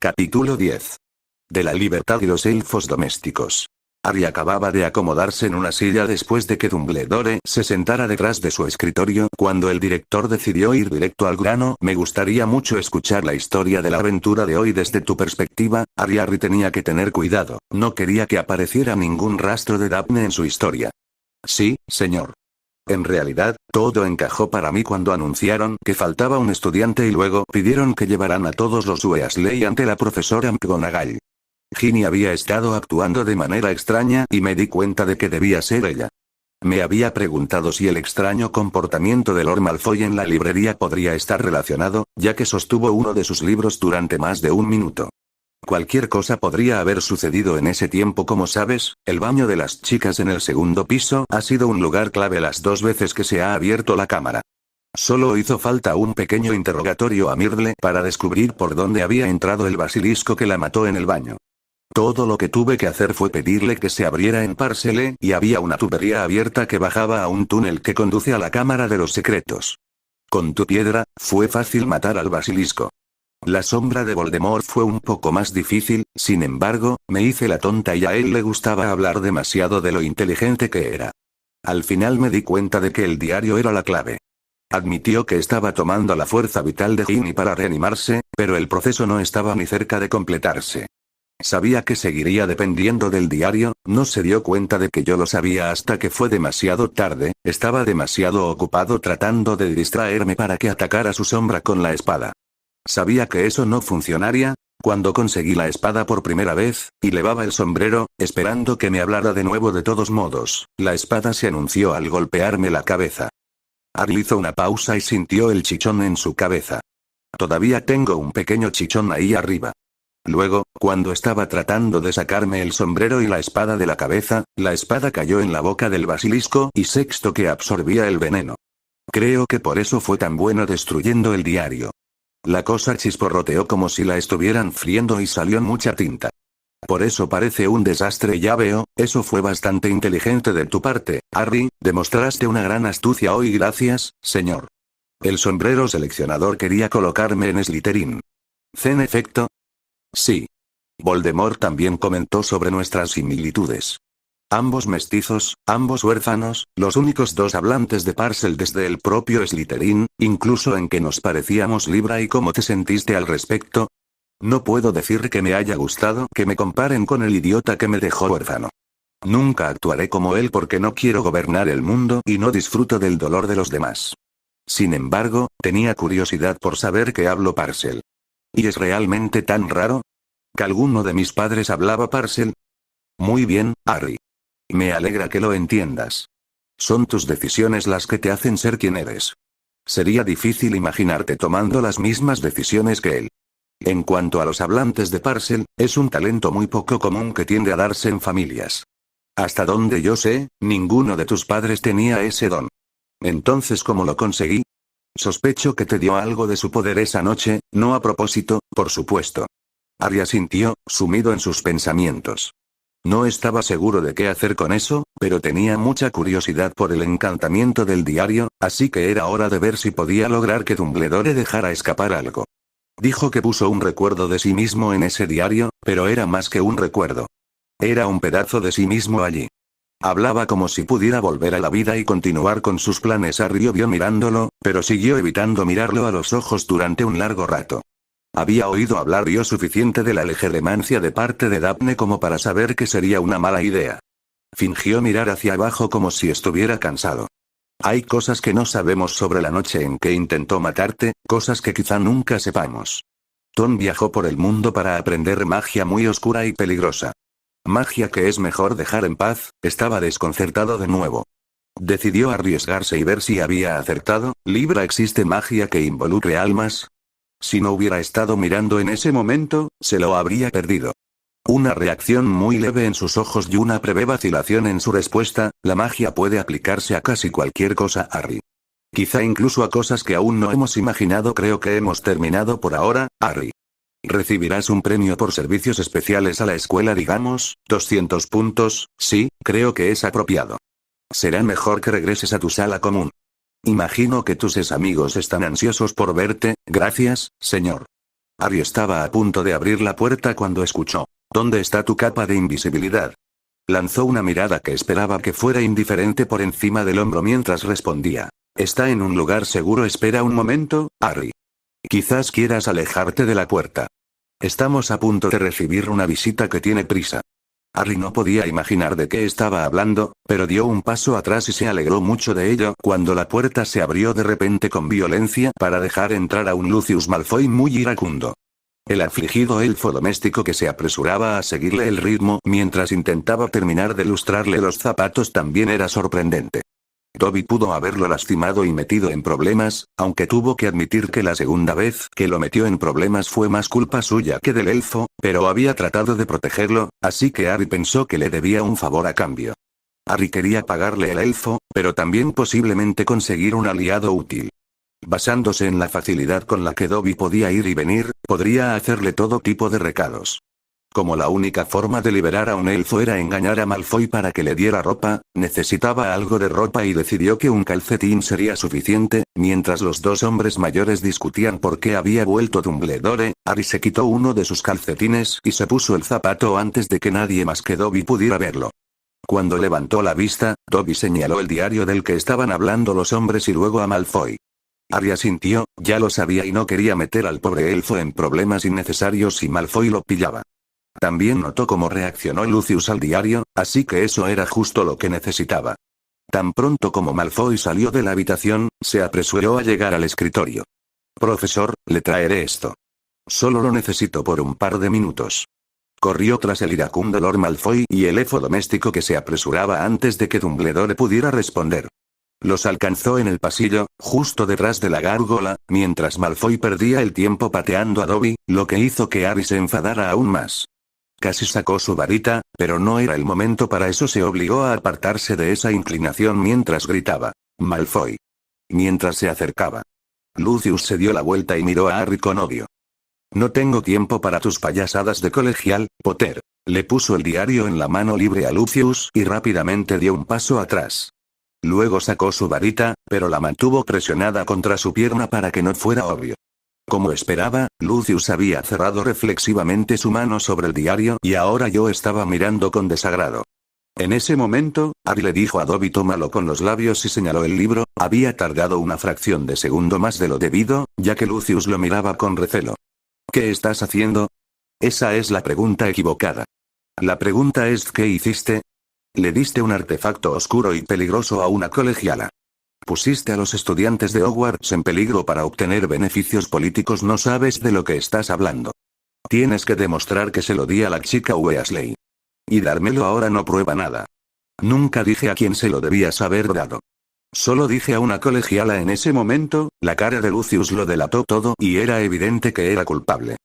Capítulo 10. De la libertad y los elfos domésticos. Harry acababa de acomodarse en una silla después de que Dumbledore se sentara detrás de su escritorio cuando el director decidió ir directo al grano. Me gustaría mucho escuchar la historia de la aventura de hoy desde tu perspectiva. Harry tenía que tener cuidado, no quería que apareciera ningún rastro de Daphne en su historia. Sí, señor. En realidad, todo encajó para mí cuando anunciaron que faltaba un estudiante y luego pidieron que llevaran a todos los Weasley ante la profesora McGonagall. Ginny había estado actuando de manera extraña y me di cuenta de que debía ser ella. Me había preguntado si el extraño comportamiento de Lord Malfoy en la librería podría estar relacionado, ya que sostuvo uno de sus libros durante más de un minuto. Cualquier cosa podría haber sucedido en ese tiempo. Como sabes, el baño de las chicas en el segundo piso ha sido un lugar clave las dos veces que se ha abierto la cámara. Solo hizo falta un pequeño interrogatorio a Myrtle para descubrir por dónde había entrado el basilisco que la mató en el baño. Todo lo que tuve que hacer fue pedirle que se abriera en Parcelle y había una tubería abierta que bajaba a un túnel que conduce a la cámara de los secretos. Con tu piedra, fue fácil matar al basilisco. La sombra de Voldemort fue un poco más difícil, sin embargo, me hice la tonta y a él le gustaba hablar demasiado de lo inteligente que era. Al final me di cuenta de que el diario era la clave. Admitió que estaba tomando la fuerza vital de Ginny para reanimarse, pero el proceso no estaba ni cerca de completarse. Sabía que seguiría dependiendo del diario, no se dio cuenta de que yo lo sabía hasta que fue demasiado tarde, estaba demasiado ocupado tratando de distraerme para que atacara su sombra con la espada. Sabía que eso no funcionaría. Cuando conseguí la espada por primera vez, y levaba el sombrero, esperando que me hablara de nuevo. De todos modos, la espada se anunció al golpearme la cabeza. Harry hizo una pausa y sintió el chichón en su cabeza. Todavía tengo un pequeño chichón ahí arriba. Luego, cuando estaba tratando de sacarme el sombrero y la espada de la cabeza, la espada cayó en la boca del basilisco y Sexto que absorbía el veneno. Creo que por eso fue tan bueno destruyendo el diario. La cosa chisporroteó como si la estuvieran friendo y salió mucha tinta. Por eso parece un desastre. Ya veo, eso fue bastante inteligente de tu parte, Harry, demostraste una gran astucia hoy. Gracias, señor. El sombrero seleccionador quería colocarme en Slytherin. ¿En efecto? Sí. Voldemort también comentó sobre nuestras similitudes. Ambos mestizos, ambos huérfanos, los únicos dos hablantes de Parcel desde el propio Slytherin, incluso en que nos parecíamos. Libra, ¿y cómo te sentiste al respecto? No puedo decir que me haya gustado que me comparen con el idiota que me dejó huérfano. Nunca actuaré como él porque no quiero gobernar el mundo y no disfruto del dolor de los demás. Sin embargo, tenía curiosidad por saber que hablo Parcel. ¿Y es realmente tan raro? ¿Que alguno de mis padres hablaba Parcel? Muy bien, Harry. Me alegra que lo entiendas. Son tus decisiones las que te hacen ser quien eres. Sería difícil imaginarte tomando las mismas decisiones que él. En cuanto a los hablantes de Parcel, es un talento muy poco común que tiende a darse en familias. Hasta donde yo sé, ninguno de tus padres tenía ese don. Entonces, ¿cómo lo conseguí? Sospecho que te dio algo de su poder esa noche, no a propósito, por supuesto. Harry asintió, sumido en sus pensamientos. No estaba seguro de qué hacer con eso, pero tenía mucha curiosidad por el encantamiento del diario, así que era hora de ver si podía lograr que Dumbledore dejara escapar algo. Dijo que puso un recuerdo de sí mismo en ese diario, pero era más que un recuerdo. Era un pedazo de sí mismo allí. Hablaba como si pudiera volver a la vida y continuar con sus planes. Harry vio mirándolo, pero siguió evitando mirarlo a los ojos durante un largo rato. Había oído hablar yo suficiente de la legeremancia de parte de Daphne como para saber que sería una mala idea. Fingió mirar hacia abajo como si estuviera cansado. Hay cosas que no sabemos sobre la noche en que intentó matarte, cosas que quizá nunca sepamos. Tom viajó por el mundo para aprender magia muy oscura y peligrosa. Magia que es mejor dejar en paz. Estaba desconcertado de nuevo. Decidió arriesgarse y ver si había acertado. Libra, ¿existe magia que involucre almas? Si no hubiera estado mirando en ese momento, se lo habría perdido. Una reacción muy leve en sus ojos y una breve vacilación en su respuesta. La magia puede aplicarse a casi cualquier cosa, Harry. Quizá incluso a cosas que aún no hemos imaginado. Creo que hemos terminado por ahora, Harry. Recibirás un premio por servicios especiales a la escuela, digamos, 200 puntos, sí, creo que es apropiado. Será mejor que regreses a tu sala común. Imagino que tus amigos están ansiosos por verte. Gracias, señor. Harry estaba a punto de abrir la puerta cuando escuchó: ¿Dónde está tu capa de invisibilidad? Lanzó una mirada que esperaba que fuera indiferente por encima del hombro mientras respondía: Está en un lugar seguro. Espera un momento, Harry. Quizás quieras alejarte de la puerta. Estamos a punto de recibir una visita que tiene prisa. Harry no podía imaginar de qué estaba hablando, pero dio un paso atrás y se alegró mucho de ello cuando la puerta se abrió de repente con violencia para dejar entrar a un Lucius Malfoy muy iracundo. El afligido elfo doméstico que se apresuraba a seguirle el ritmo mientras intentaba terminar de lustrarle los zapatos también era sorprendente. Dobby pudo haberlo lastimado y metido en problemas, aunque tuvo que admitir que la segunda vez que lo metió en problemas fue más culpa suya que del elfo, pero había tratado de protegerlo, así que Harry pensó que le debía un favor a cambio. Harry quería pagarle al elfo, pero también posiblemente conseguir un aliado útil. Basándose en la facilidad con la que Dobby podía ir y venir, podría hacerle todo tipo de recados. Como la única forma de liberar a un elfo era engañar a Malfoy para que le diera ropa, necesitaba algo de ropa y decidió que un calcetín sería suficiente. Mientras los dos hombres mayores discutían por qué había vuelto Dumbledore, Harry se quitó uno de sus calcetines y se puso el zapato antes de que nadie más que Dobby pudiera verlo. Cuando levantó la vista, Dobby señaló el diario del que estaban hablando los hombres y luego a Malfoy. Harry asintió, ya lo sabía y no quería meter al pobre elfo en problemas innecesarios si Malfoy lo pillaba. También notó cómo reaccionó Lucius al diario, así que eso era justo lo que necesitaba. Tan pronto como Malfoy salió de la habitación, se apresuró a llegar al escritorio. Profesor, le traeré esto. Solo lo necesito por un par de minutos. Corrió tras el iracundo Lord Malfoy y el elfo doméstico que se apresuraba antes de que Dumbledore pudiera responder. Los alcanzó en el pasillo, justo detrás de la gárgola, mientras Malfoy perdía el tiempo pateando a Dobby, lo que hizo que Harry se enfadara aún más. Casi sacó su varita, pero no era el momento para eso. Se obligó a apartarse de esa inclinación mientras gritaba: Malfoy. Mientras se acercaba, Lucius se dio la vuelta y miró a Harry con odio. No tengo tiempo para tus payasadas de colegial, Potter. Le puso el diario en la mano libre a Lucius y rápidamente dio un paso atrás. Luego sacó su varita, pero la mantuvo presionada contra su pierna para que no fuera obvio. Como esperaba, Lucius había cerrado reflexivamente su mano sobre el diario y ahora yo estaba mirando con desagrado. En ese momento, Harry le dijo a Dobby: tómalo con los labios y señaló el libro. Había tardado una fracción de segundo más de lo debido, ya que Lucius lo miraba con recelo. ¿Qué estás haciendo? Esa es la pregunta equivocada. La pregunta es ¿qué hiciste? Le diste un artefacto oscuro y peligroso a una colegiala. Pusiste a los estudiantes de Hogwarts en peligro para obtener beneficios políticos. No sabes de lo que estás hablando. Tienes que demostrar que se lo di a la chica Weasley. Y dármelo ahora no prueba nada. Nunca dije a quién se lo debías haber dado. Solo dije a una colegiala. En ese momento, la cara de Lucius lo delató todo y era evidente que era culpable.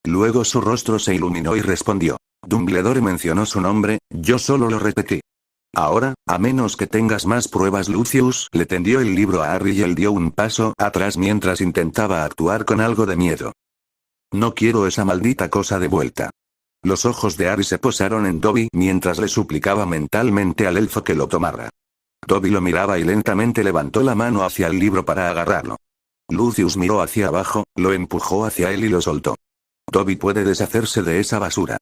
Luego su rostro se iluminó y respondió: Dumbledore mencionó su nombre, yo solo lo repetí. Ahora, a menos que tengas más pruebas. Lucius le tendió el libro a Harry y él dio un paso atrás mientras intentaba actuar con algo de miedo. No quiero esa maldita cosa de vuelta. Los ojos de Harry se posaron en Dobby mientras le suplicaba mentalmente al elfo que lo tomara. Dobby lo miraba y lentamente levantó la mano hacia el libro para agarrarlo. Lucius miró hacia abajo, lo empujó hacia él y lo soltó. Dobby puede deshacerse de esa basura.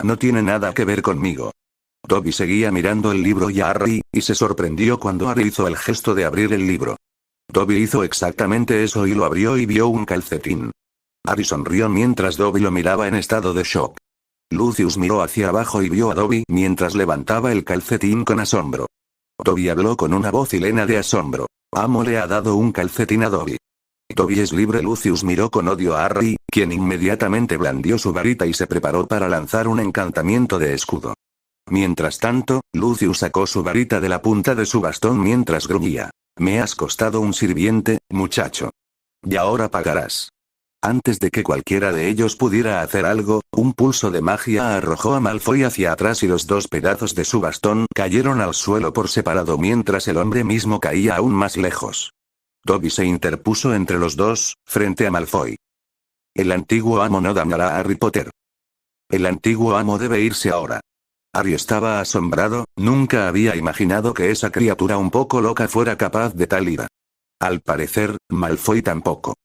No tiene nada que ver conmigo. Dobby seguía mirando el libro y a Harry, y se sorprendió cuando Harry hizo el gesto de abrir el libro. Dobby hizo exactamente eso y lo abrió y vio un calcetín. Harry sonrió mientras Dobby lo miraba en estado de shock. Lucius miró hacia abajo y vio a Dobby mientras levantaba el calcetín con asombro. Dobby habló con una voz hilena de asombro. Amo le ha dado un calcetín a Dobby. Dobby es libre. Lucius miró con odio a Harry, quien inmediatamente blandió su varita y se preparó para lanzar un encantamiento de escudo. Mientras tanto, Lucius sacó su varita de la punta de su bastón mientras gruñía: me has costado un sirviente, muchacho. Y ahora pagarás. Antes de que cualquiera de ellos pudiera hacer algo, un pulso de magia arrojó a Malfoy hacia atrás y los dos pedazos de su bastón cayeron al suelo por separado mientras el hombre mismo caía aún más lejos. Dobby se interpuso entre los dos, frente a Malfoy. El antiguo amo no dañará a Harry Potter. El antiguo amo debe irse ahora. Harry estaba asombrado, nunca había imaginado que esa criatura un poco loca fuera capaz de tal ira. Al parecer, Malfoy tampoco.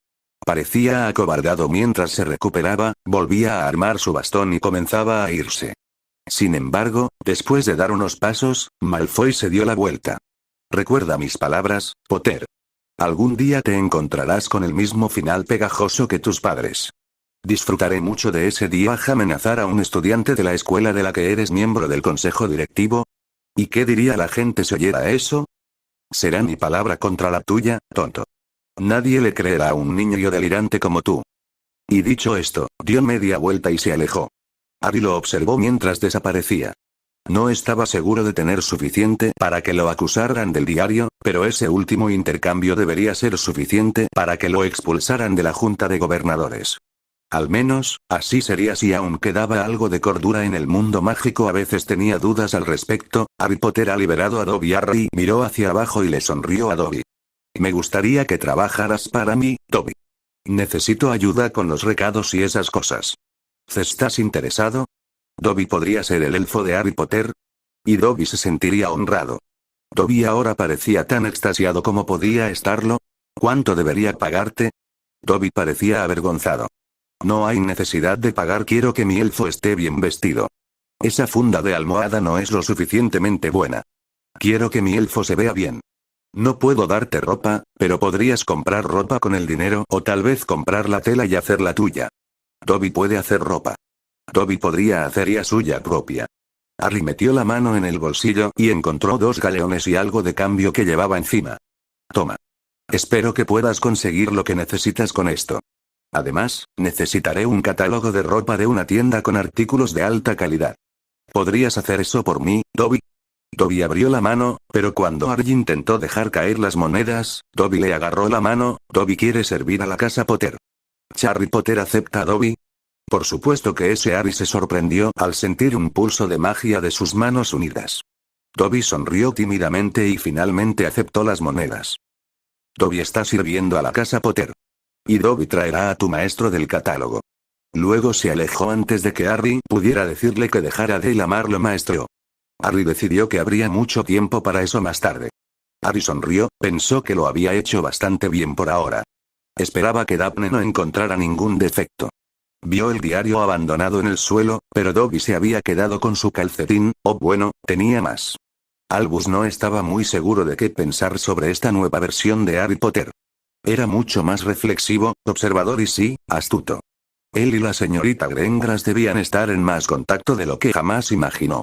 Parecía acobardado mientras se recuperaba, volvía a armar su bastón y comenzaba a irse. Sin embargo, después de dar unos pasos, Malfoy se dio la vuelta. Recuerda mis palabras, Potter. Algún día te encontrarás con el mismo final pegajoso que tus padres. Disfrutaré mucho de ese día. ¿Amenazar a un estudiante de la escuela de la que eres miembro del consejo directivo? ¿Y qué diría la gente si oyera eso? Será mi palabra contra la tuya, tonto. Nadie le creerá a un niño delirante como tú. Y dicho esto, dio media vuelta y se alejó. Harry lo observó mientras desaparecía. No estaba seguro de tener suficiente para que lo acusaran del diario, pero ese último intercambio debería ser suficiente para que lo expulsaran de la Junta de Gobernadores. Al menos, así sería si aún quedaba algo de cordura en el mundo mágico. A veces tenía dudas al respecto. Harry Potter ha liberado a Dobby. Harry miró hacia abajo y le sonrió a Dobby. Me gustaría que trabajaras para mí, Dobby. Necesito ayuda con los recados y esas cosas. ¿Estás interesado? ¿Dobby podría ser el elfo de Harry Potter? Y Dobby se sentiría honrado. Dobby ahora parecía tan extasiado como podía estarlo. ¿Cuánto debería pagarte? Dobby parecía avergonzado. No hay necesidad de pagar. Quiero que mi elfo esté bien vestido. Esa funda de almohada no es lo suficientemente buena. Quiero que mi elfo se vea bien. No puedo darte ropa, pero podrías comprar ropa con el dinero o tal vez comprar la tela y hacer la tuya. Dobby puede hacer ropa. Dobby podría hacer ya suya propia. Harry metió la mano en el bolsillo y encontró 2 galeones y algo de cambio que llevaba encima. Toma. Espero que puedas conseguir lo que necesitas con esto. Además, necesitaré un catálogo de ropa de una tienda con artículos de alta calidad. ¿Podrías hacer eso por mí, Dobby? Dobby abrió la mano, pero cuando Harry intentó dejar caer las monedas, Dobby le agarró la mano. Dobby quiere servir a la casa Potter. ¿Harry Potter acepta a Dobby? Por supuesto que ese Harry se sorprendió al sentir un pulso de magia de sus manos unidas. Dobby sonrió tímidamente y finalmente aceptó las monedas. Dobby está sirviendo a la casa Potter. Y Dobby traerá a tu maestro del catálogo. Luego se alejó antes de que Harry pudiera decirle que dejara de llamarlo maestro. Harry decidió que habría mucho tiempo para eso más tarde. Harry sonrió, pensó que lo había hecho bastante bien por ahora. Esperaba que Daphne no encontrara ningún defecto. Vio el diario abandonado en el suelo, pero Dobby se había quedado con su calcetín, o bueno, tenía más. Albus no estaba muy seguro de qué pensar sobre esta nueva versión de Harry Potter. Era mucho más reflexivo, observador y sí, astuto. Él y la señorita Greengrass debían estar en más contacto de lo que jamás imaginó.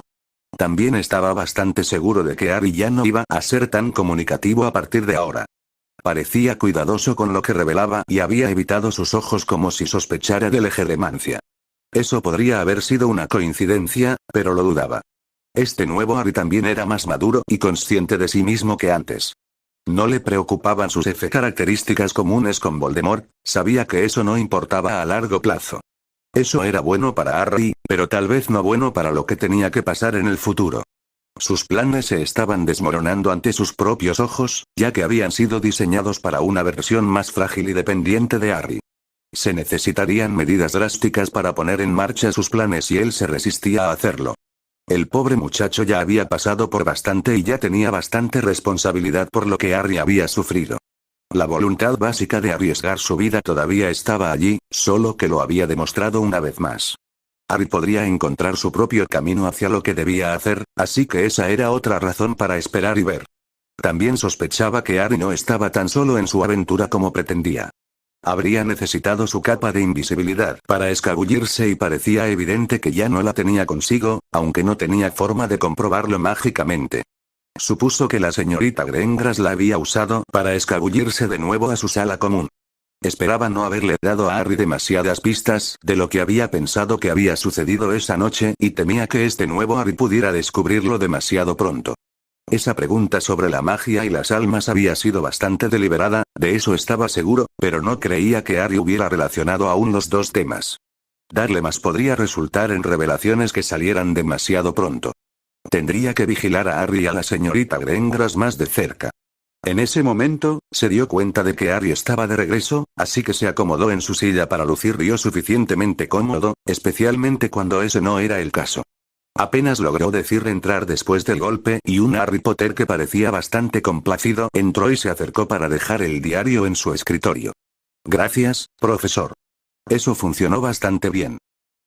También estaba bastante seguro de que Harry ya no iba a ser tan comunicativo a partir de ahora. Parecía cuidadoso con lo que revelaba y había evitado sus ojos como si sospechara de legeremancia. Eso podría haber sido una coincidencia, pero lo dudaba. Este nuevo Harry también era más maduro y consciente de sí mismo que antes. No le preocupaban sus características comunes con Voldemort, sabía que eso no importaba a largo plazo. Eso era bueno para Harry, pero tal vez no bueno para lo que tenía que pasar en el futuro. Sus planes se estaban desmoronando ante sus propios ojos, ya que habían sido diseñados para una versión más frágil y dependiente de Harry. Se necesitarían medidas drásticas para poner en marcha sus planes y él se resistía a hacerlo. El pobre muchacho ya había pasado por bastante y ya tenía bastante responsabilidad por lo que Harry había sufrido. La voluntad básica de arriesgar su vida todavía estaba allí, solo que lo había demostrado una vez más. Harry podría encontrar su propio camino hacia lo que debía hacer, así que esa era otra razón para esperar y ver. También sospechaba que Harry no estaba tan solo en su aventura como pretendía. Habría necesitado su capa de invisibilidad para escabullirse y parecía evidente que ya no la tenía consigo, aunque no tenía forma de comprobarlo mágicamente. Supuso que la señorita Greengrass la había usado para escabullirse de nuevo a su sala común. Esperaba no haberle dado a Harry demasiadas pistas de lo que había pensado que había sucedido esa noche y temía que este nuevo Harry pudiera descubrirlo demasiado pronto. Esa pregunta sobre la magia y las almas había sido bastante deliberada, de eso estaba seguro, pero no creía que Harry hubiera relacionado aún los dos temas. Darle más podría resultar en revelaciones que salieran demasiado pronto. Tendría que vigilar a Harry y a la señorita Greengrass más de cerca. En ese momento, se dio cuenta de que Harry estaba de regreso, así que se acomodó en su silla para lucir lo suficientemente cómodo, especialmente cuando ese no era el caso. Apenas logró decir entrar después del golpe y un Harry Potter que parecía bastante complacido entró y se acercó para dejar el diario en su escritorio. Gracias, profesor. Eso funcionó bastante bien.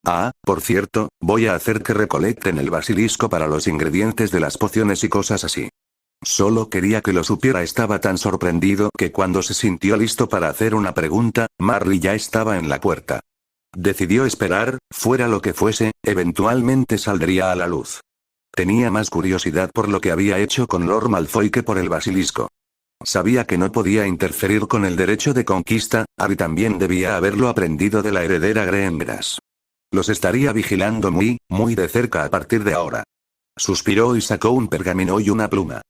Ah, por cierto, voy a hacer que recolecten el basilisco para los ingredientes de las pociones y cosas así. Solo quería que lo supiera. Estaba tan sorprendido que cuando se sintió listo para hacer una pregunta, Marley ya estaba en la puerta. Decidió esperar, fuera lo que fuese, eventualmente saldría a la luz. Tenía más curiosidad por lo que había hecho con Lord Malfoy que por el basilisco. Sabía que no podía interferir con el derecho de conquista, Harry también debía haberlo aprendido de la heredera Greengrass. Los estaría vigilando muy, muy de cerca a partir de ahora. Suspiró y sacó un pergamino y una pluma.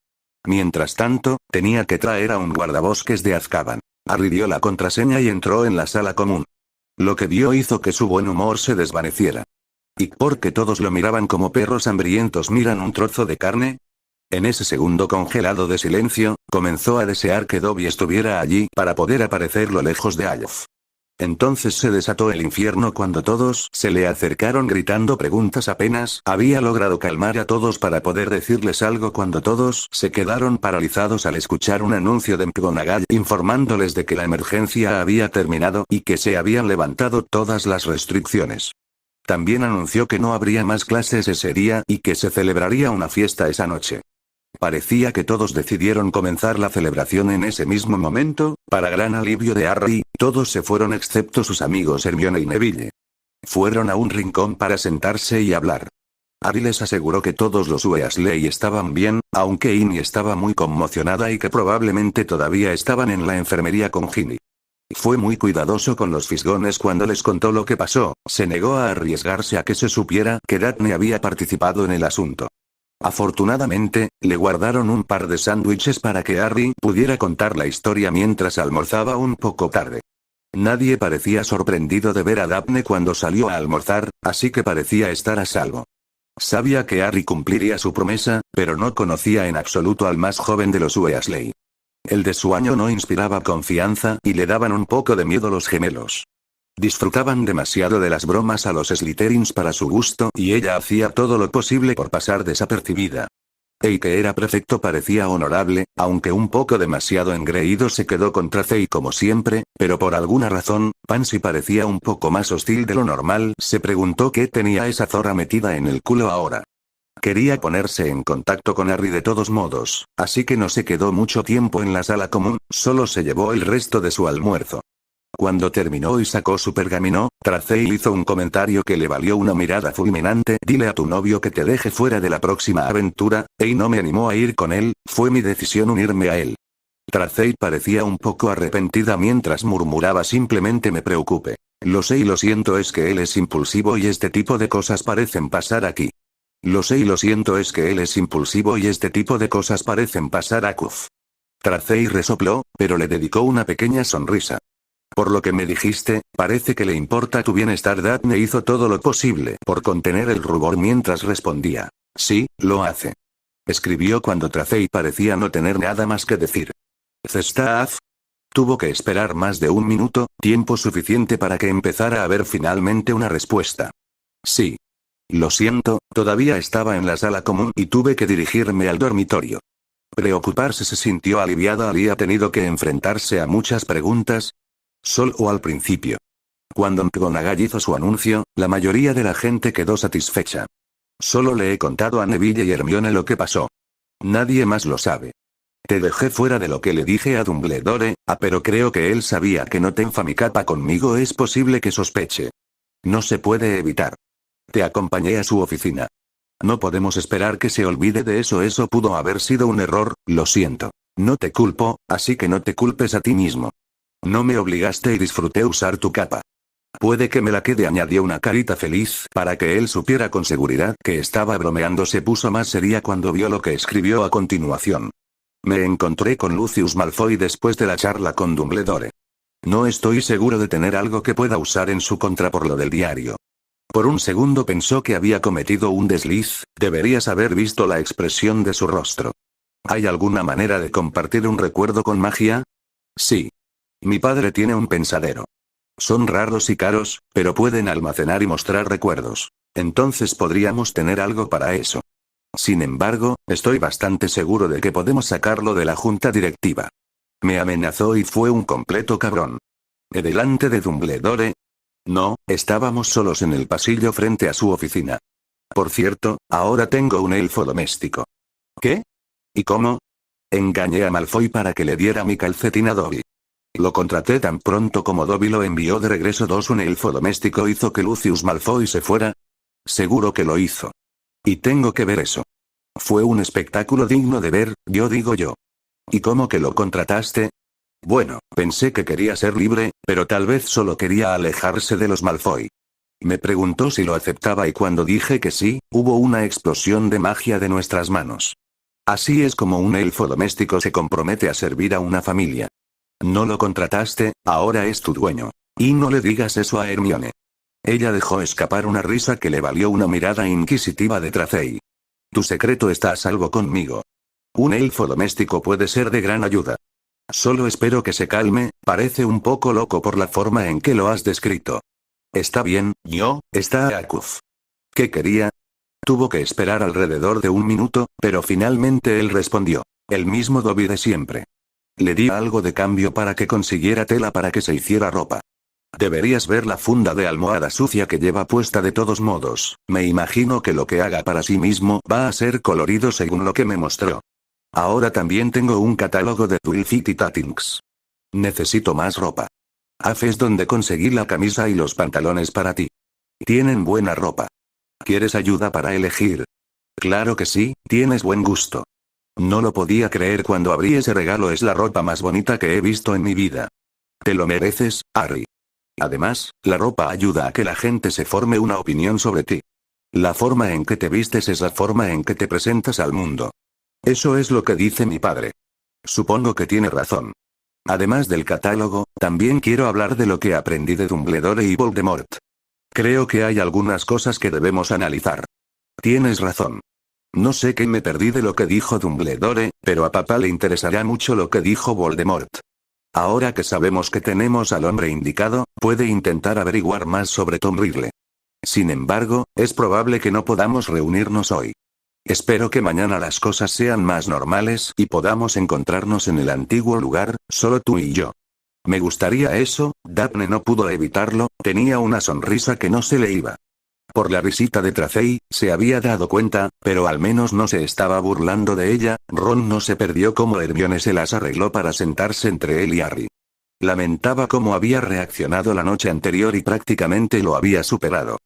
Mientras tanto, tenía que traer a un guardabosques de Azkaban. Harry dio la contraseña y entró en la sala común. Lo que vio hizo que su buen humor se desvaneciera. ¿Y por qué todos lo miraban como perros hambrientos miran un trozo de carne? En ese segundo congelado de silencio, comenzó a desear que Dobby estuviera allí para poder aparecer lo lejos de Alf. Entonces se desató el infierno cuando todos se le acercaron gritando preguntas. Apenas había logrado calmar a todos para poder decirles algo cuando todos se quedaron paralizados al escuchar un anuncio de McGonagall informándoles de que la emergencia había terminado y que se habían levantado todas las restricciones. También anunció que no habría más clases ese día y que se celebraría una fiesta esa noche. Parecía que todos decidieron comenzar la celebración en ese mismo momento, para gran alivio de Harry, todos se fueron excepto sus amigos Hermione y Neville. Fueron a un rincón para sentarse y hablar. Harry les aseguró que todos los Weasley estaban bien, aunque Ginny estaba muy conmocionada y que probablemente todavía estaban en la enfermería con Ginny. Fue muy cuidadoso con los fisgones cuando les contó lo que pasó, se negó a arriesgarse a que se supiera que Daphne había participado en el asunto. Afortunadamente, le guardaron un par de sándwiches para que Harry pudiera contar la historia mientras almorzaba un poco tarde. Nadie parecía sorprendido de ver a Daphne cuando salió a almorzar, así que parecía estar a salvo. Sabía que Harry cumpliría su promesa, pero no conocía en absoluto al más joven de los Weasley. El de su año no inspiraba confianza y le daban un poco de miedo los gemelos. Disfrutaban demasiado de las bromas a los Slytherins para su gusto y ella hacía todo lo posible por pasar desapercibida. El que era prefecto parecía honorable, aunque un poco demasiado engreído. Se quedó con Tracey como siempre, pero por alguna razón, Pansy parecía un poco más hostil de lo normal. Se preguntó qué tenía esa zorra metida en el culo ahora. Quería ponerse en contacto con Harry de todos modos, así que no se quedó mucho tiempo en la sala común, solo se llevó el resto de su almuerzo. Cuando terminó y sacó su pergamino, Tracey hizo un comentario que le valió una mirada fulminante. Dile a tu novio que te deje fuera de la próxima aventura, y no me animó a ir con él, fue mi decisión unirme a él. Tracey parecía un poco arrepentida mientras murmuraba simplemente me preocupe. Lo sé y lo siento, es que él es impulsivo y este tipo de cosas parecen pasar aquí. Lo sé y lo siento, es que él es impulsivo y este tipo de cosas parecen pasar a Cuff. Tracey resopló, pero le dedicó una pequeña sonrisa. Por lo que me dijiste, parece que le importa tu bienestar. Daphne hizo todo lo posible por contener el rubor mientras respondía. Sí, lo hace. Escribió cuando Tracey parecía no tener nada más que decir. ¿Cestaz? Tuvo que esperar más de un minuto, tiempo suficiente para que empezara a haber finalmente una respuesta. Sí. Lo siento, todavía estaba en la sala común y tuve que dirigirme al dormitorio. Preocuparse. Se sintió aliviada. Había tenido que enfrentarse a muchas preguntas. Solo al principio. Cuando McGonagall hizo su anuncio, la mayoría de la gente quedó satisfecha. Solo le he contado a Neville y Hermione lo que pasó. Nadie más lo sabe. Te dejé fuera de lo que le dije a Dumbledore, pero creo que él sabía que no tenía mi capa conmigo. Es posible que sospeche. No se puede evitar. Te acompañé a su oficina. No podemos esperar que se olvide de eso. Eso pudo haber sido un error, lo siento. No te culpo, así que no te culpes a ti mismo. No me obligaste y disfruté usar tu capa. Puede que me la quede. Añadió una carita feliz para que él supiera con seguridad que estaba bromeando. Se puso más seria cuando vio lo que escribió a continuación. Me encontré con Lucius Malfoy después de la charla con Dumbledore. No estoy seguro de tener algo que pueda usar en su contra por lo del diario. Por un segundo pensó que había cometido un desliz. Deberías haber visto la expresión de su rostro. ¿Hay alguna manera de compartir un recuerdo con magia? Sí. Mi padre tiene un pensadero. Son raros y caros, pero pueden almacenar y mostrar recuerdos. Entonces podríamos tener algo para eso. Sin embargo, estoy bastante seguro de que podemos sacarlo de la junta directiva. Me amenazó y fue un completo cabrón. ¿Delante de Dumbledore? No, estábamos solos en el pasillo frente a su oficina. Por cierto, ahora tengo un elfo doméstico. ¿Qué? ¿Y cómo? Engañé a Malfoy para que le diera mi calcetín a Dobby. Lo contraté tan pronto como Dobby lo envió de regreso. Un elfo doméstico hizo que Lucius Malfoy se fuera. Seguro que lo hizo. Y tengo que ver eso. Fue un espectáculo digno de ver, yo digo yo. ¿Y cómo que lo contrataste? Bueno, pensé que quería ser libre, pero tal vez solo quería alejarse de los Malfoy. Me preguntó si lo aceptaba y cuando dije que sí, hubo una explosión de magia de nuestras manos. Así es como un elfo doméstico se compromete a servir a una familia. No lo contrataste, ahora es tu dueño. Y no le digas eso a Hermione. Ella dejó escapar una risa que le valió una mirada inquisitiva de Tracey. Tu secreto está a salvo conmigo. Un elfo doméstico puede ser de gran ayuda. Solo espero que se calme, parece un poco loco por la forma en que lo has descrito. Está bien, está Akuf. ¿Qué quería? Tuvo que esperar alrededor de un minuto, pero finalmente él respondió. El mismo Dobby de siempre. Le di algo de cambio para que consiguiera tela para que se hiciera ropa. Deberías ver la funda de almohada sucia que lleva puesta de todos modos. Me imagino que lo que haga para sí mismo va a ser colorido según lo que me mostró. Ahora también tengo un catálogo de Twilfit y Tatings. Necesito más ropa. AF es donde conseguí la camisa y los pantalones para ti. Tienen buena ropa. ¿Quieres ayuda para elegir? Claro que sí, tienes buen gusto. No lo podía creer cuando abrí ese regalo. Es la ropa más bonita que he visto en mi vida. Te lo mereces, Harry. Además, la ropa ayuda a que la gente se forme una opinión sobre ti. La forma en que te vistes es la forma en que te presentas al mundo. Eso es lo que dice mi padre. Supongo que tiene razón. Además del catálogo, también quiero hablar de lo que aprendí de Dumbledore y Voldemort. Creo que hay algunas cosas que debemos analizar. Tienes razón. No sé qué me perdí de lo que dijo Dumbledore, pero a papá le interesará mucho lo que dijo Voldemort. Ahora que sabemos que tenemos al hombre indicado, puede intentar averiguar más sobre Tom Riddle. Sin embargo, es probable que no podamos reunirnos hoy. Espero que mañana las cosas sean más normales y podamos encontrarnos en el antiguo lugar, solo tú y yo. Me gustaría eso. Daphne no pudo evitarlo, tenía una sonrisa que no se le iba. Por la risita de Tracey, se había dado cuenta, pero al menos no se estaba burlando de ella. Ron no se perdió cómo Hermione se las arregló para sentarse entre él y Harry. Lamentaba cómo había reaccionado la noche anterior y prácticamente lo había superado.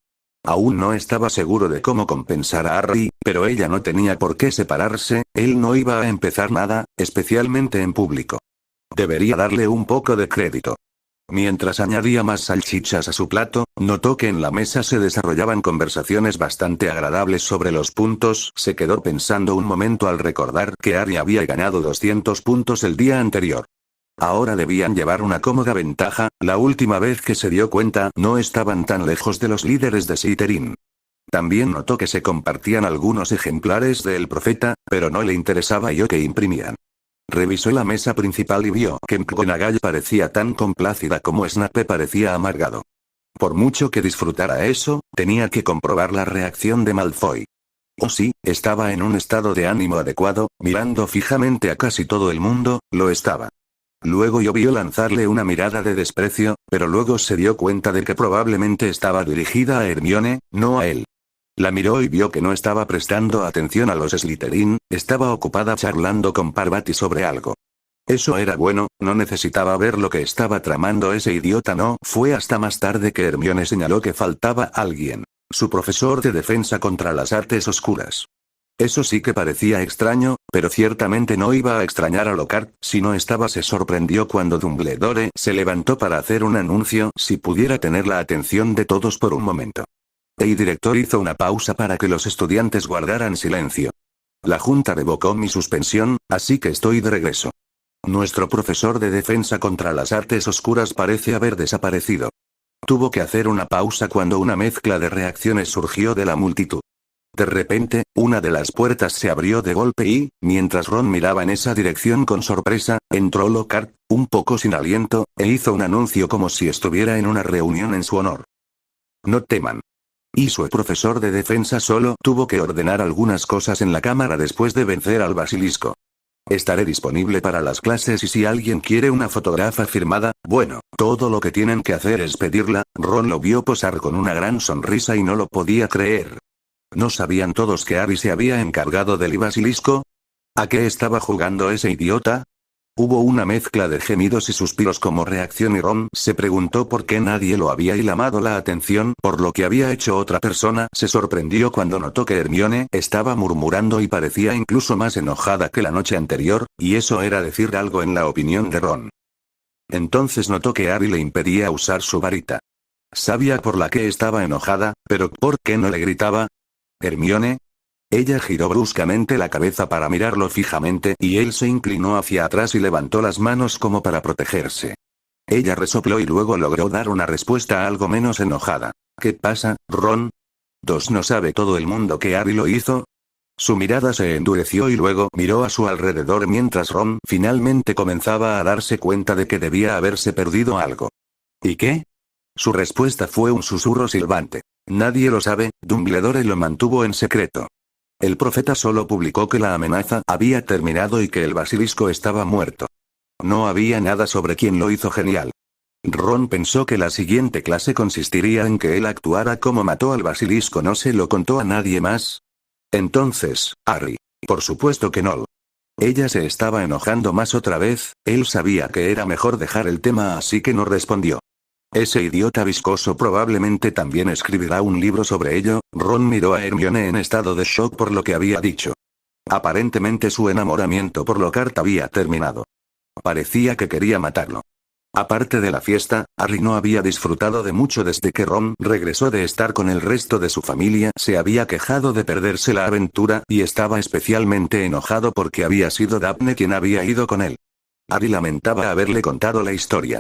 Aún no estaba seguro de cómo compensar a Harry, pero ella no tenía por qué separarse, él no iba a empezar nada, especialmente en público. Debería darle un poco de crédito. Mientras añadía más salchichas a su plato, notó que en la mesa se desarrollaban conversaciones bastante agradables sobre los puntos. Se quedó pensando un momento al recordar que Harry había ganado 200 puntos el día anterior. Ahora debían llevar una cómoda ventaja. La última vez que se dio cuenta no estaban tan lejos de los líderes de Slytherin. También notó que se compartían algunos ejemplares de El Profeta, pero no le interesaba yo que imprimían. Revisó la mesa principal y vio que McGonagall parecía tan complacida como Snape parecía amargado. Por mucho que disfrutara eso, tenía que comprobar la reacción de Malfoy. Oh sí, estaba en un estado de ánimo adecuado, mirando fijamente a casi todo el mundo, lo estaba. Luego yo vio lanzarle una mirada de desprecio, pero luego se dio cuenta de que probablemente estaba dirigida a Hermione, no a él. La miró y vio que no estaba prestando atención a los Slytherin, estaba ocupada charlando con Parvati sobre algo. Eso era bueno, no necesitaba ver lo que estaba tramando ese idiota. No fue hasta más tarde que Hermione señaló que faltaba alguien. Su profesor de defensa contra las artes oscuras. Eso sí que parecía extraño, pero ciertamente no iba a extrañar a Lockhart. Si no estaba, se sorprendió cuando Dumbledore se levantó para hacer un anuncio. Si pudiera tener la atención de todos por un momento. El director hizo una pausa para que los estudiantes guardaran silencio. La junta revocó mi suspensión, así que estoy de regreso. Nuestro profesor de defensa contra las artes oscuras parece haber desaparecido. Tuvo que hacer una pausa cuando una mezcla de reacciones surgió de la multitud. De repente, una de las puertas se abrió de golpe y, mientras Ron miraba en esa dirección con sorpresa, entró Lockhart, un poco sin aliento, e hizo un anuncio como si estuviera en una reunión en su honor. No teman. Y su profesor de defensa solo tuvo que ordenar algunas cosas en la cámara después de vencer al basilisco. Estaré disponible para las clases y si alguien quiere una fotógrafa firmada, bueno, todo lo que tienen que hacer es pedirla. Ron lo vio posar con una gran sonrisa y no lo podía creer. ¿No sabían todos que Harry se había encargado del basilisco? ¿A qué estaba jugando ese idiota? Hubo una mezcla de gemidos y suspiros como reacción y Ron se preguntó por qué nadie lo había llamado la atención por lo que había hecho otra persona. Se sorprendió cuando notó que Hermione estaba murmurando y parecía incluso más enojada que la noche anterior, y eso era decir algo en la opinión de Ron. Entonces notó que Harry le impedía usar su varita. Sabía por la que estaba enojada, pero ¿por qué no le gritaba? ¿Hermione? Ella giró bruscamente la cabeza para mirarlo fijamente y él se inclinó hacia atrás y levantó las manos como para protegerse. Ella resopló y luego logró dar una respuesta algo menos enojada. ¿Qué pasa, Ron? ¿No sabe todo el mundo que Harry lo hizo? Su mirada se endureció y luego miró a su alrededor mientras Ron finalmente comenzaba a darse cuenta de que debía haberse perdido algo. ¿Y qué? Su respuesta fue un susurro silbante. Nadie lo sabe, Dumbledore lo mantuvo en secreto. El profeta solo publicó que la amenaza había terminado y que el basilisco estaba muerto. No había nada sobre quién lo hizo. Genial. Ron pensó que la siguiente clase consistiría en que él actuara como mató al basilisco. ¿No se lo contó a nadie más? Entonces, Harry. Por supuesto que no. Ella se estaba enojando más otra vez. Él sabía que era mejor dejar el tema así que no respondió. Ese idiota viscoso probablemente también escribirá un libro sobre ello. Ron miró a Hermione en estado de shock por lo que había dicho. Aparentemente su enamoramiento por Lockhart había terminado. Parecía que quería matarlo. Aparte de la fiesta, Harry no había disfrutado de mucho desde que Ron regresó de estar con el resto de su familia. Se había quejado de perderse la aventura y estaba especialmente enojado porque había sido Daphne quien había ido con él. Harry lamentaba haberle contado la historia.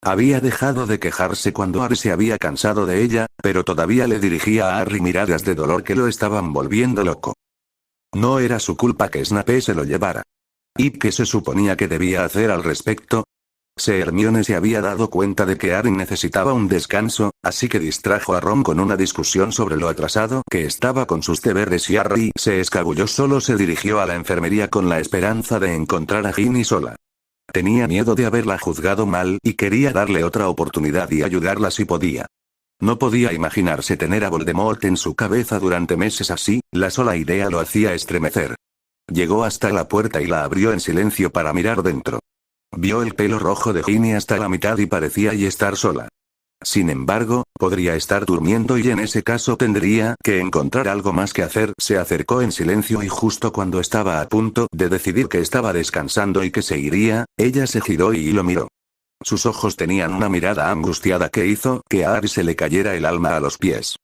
Había dejado de quejarse cuando Harry se había cansado de ella, pero todavía le dirigía a Harry miradas de dolor que lo estaban volviendo loco. No era su culpa que Snape se lo llevara. ¿Y qué se suponía que debía hacer al respecto? Hermione se había dado cuenta de que Harry necesitaba un descanso, así que distrajo a Ron con una discusión sobre lo atrasado que estaba con sus deberes y Harry se escabulló. Solo se dirigió a la enfermería con la esperanza de encontrar a Ginny sola. Tenía miedo de haberla juzgado mal y quería darle otra oportunidad y ayudarla si podía. No podía imaginarse tener a Voldemort en su cabeza durante meses así, la sola idea lo hacía estremecer. Llegó hasta la puerta y la abrió en silencio para mirar dentro. Vio el pelo rojo de Ginny hasta la mitad y parecía estar sola. Sin embargo, podría estar durmiendo y en ese caso tendría que encontrar algo más que hacer. Se acercó en silencio y justo cuando estaba a punto de decidir que estaba descansando y que se iría, ella se giró y lo miró. Sus ojos tenían una mirada angustiada que hizo que a Harry se le cayera el alma a los pies.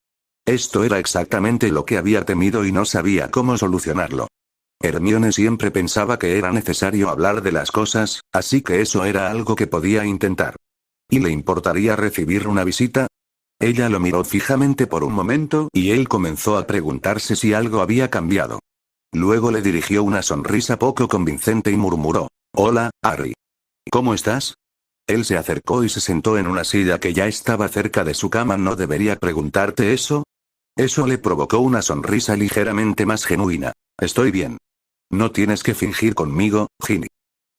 Esto era exactamente lo que había temido y no sabía cómo solucionarlo. Hermione siempre pensaba que era necesario hablar de las cosas, así que eso era algo que podía intentar. ¿Y le importaría recibir una visita? Ella lo miró fijamente por un momento y él comenzó a preguntarse si algo había cambiado. Luego le dirigió una sonrisa poco convincente y murmuró: «Hola, Harry. ¿Cómo estás?» Él se acercó y se sentó en una silla que ya estaba cerca de su cama. ¿No debería preguntarte eso? Eso le provocó una sonrisa ligeramente más genuina. «Estoy bien. No tienes que fingir conmigo, Ginny.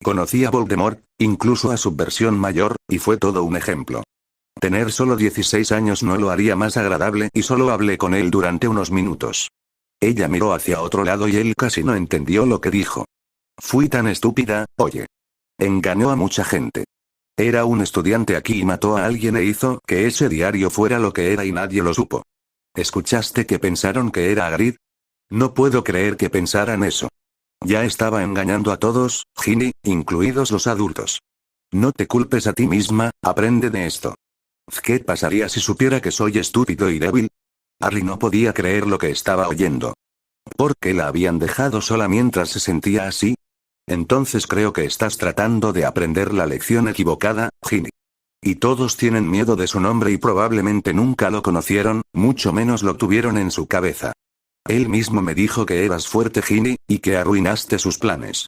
Conocí a Voldemort, incluso a su versión mayor, y fue todo un ejemplo. Tener solo 16 años no lo haría más agradable y solo hablé con él durante unos minutos». Ella miró hacia otro lado y él casi no entendió lo que dijo. «Fui tan estúpida, oye. Engañó a mucha gente. Era un estudiante aquí y mató a alguien e hizo que ese diario fuera lo que era y nadie lo supo. ¿Escuchaste que pensaron que era Hagrid? No puedo creer que pensaran eso. Ya estaba engañando a todos, Ginny, incluidos los adultos. No te culpes a ti misma, aprende de esto. ¿Qué pasaría si supiera que soy estúpido y débil?» Harry no podía creer lo que estaba oyendo. ¿Por qué la habían dejado sola mientras se sentía así? Entonces creo que estás tratando de aprender la lección equivocada, Ginny. Y todos tienen miedo de su nombre y probablemente nunca lo conocieron, mucho menos lo tuvieron en su cabeza. Él mismo me dijo que eras fuerte, Ginny, y que arruinaste sus planes.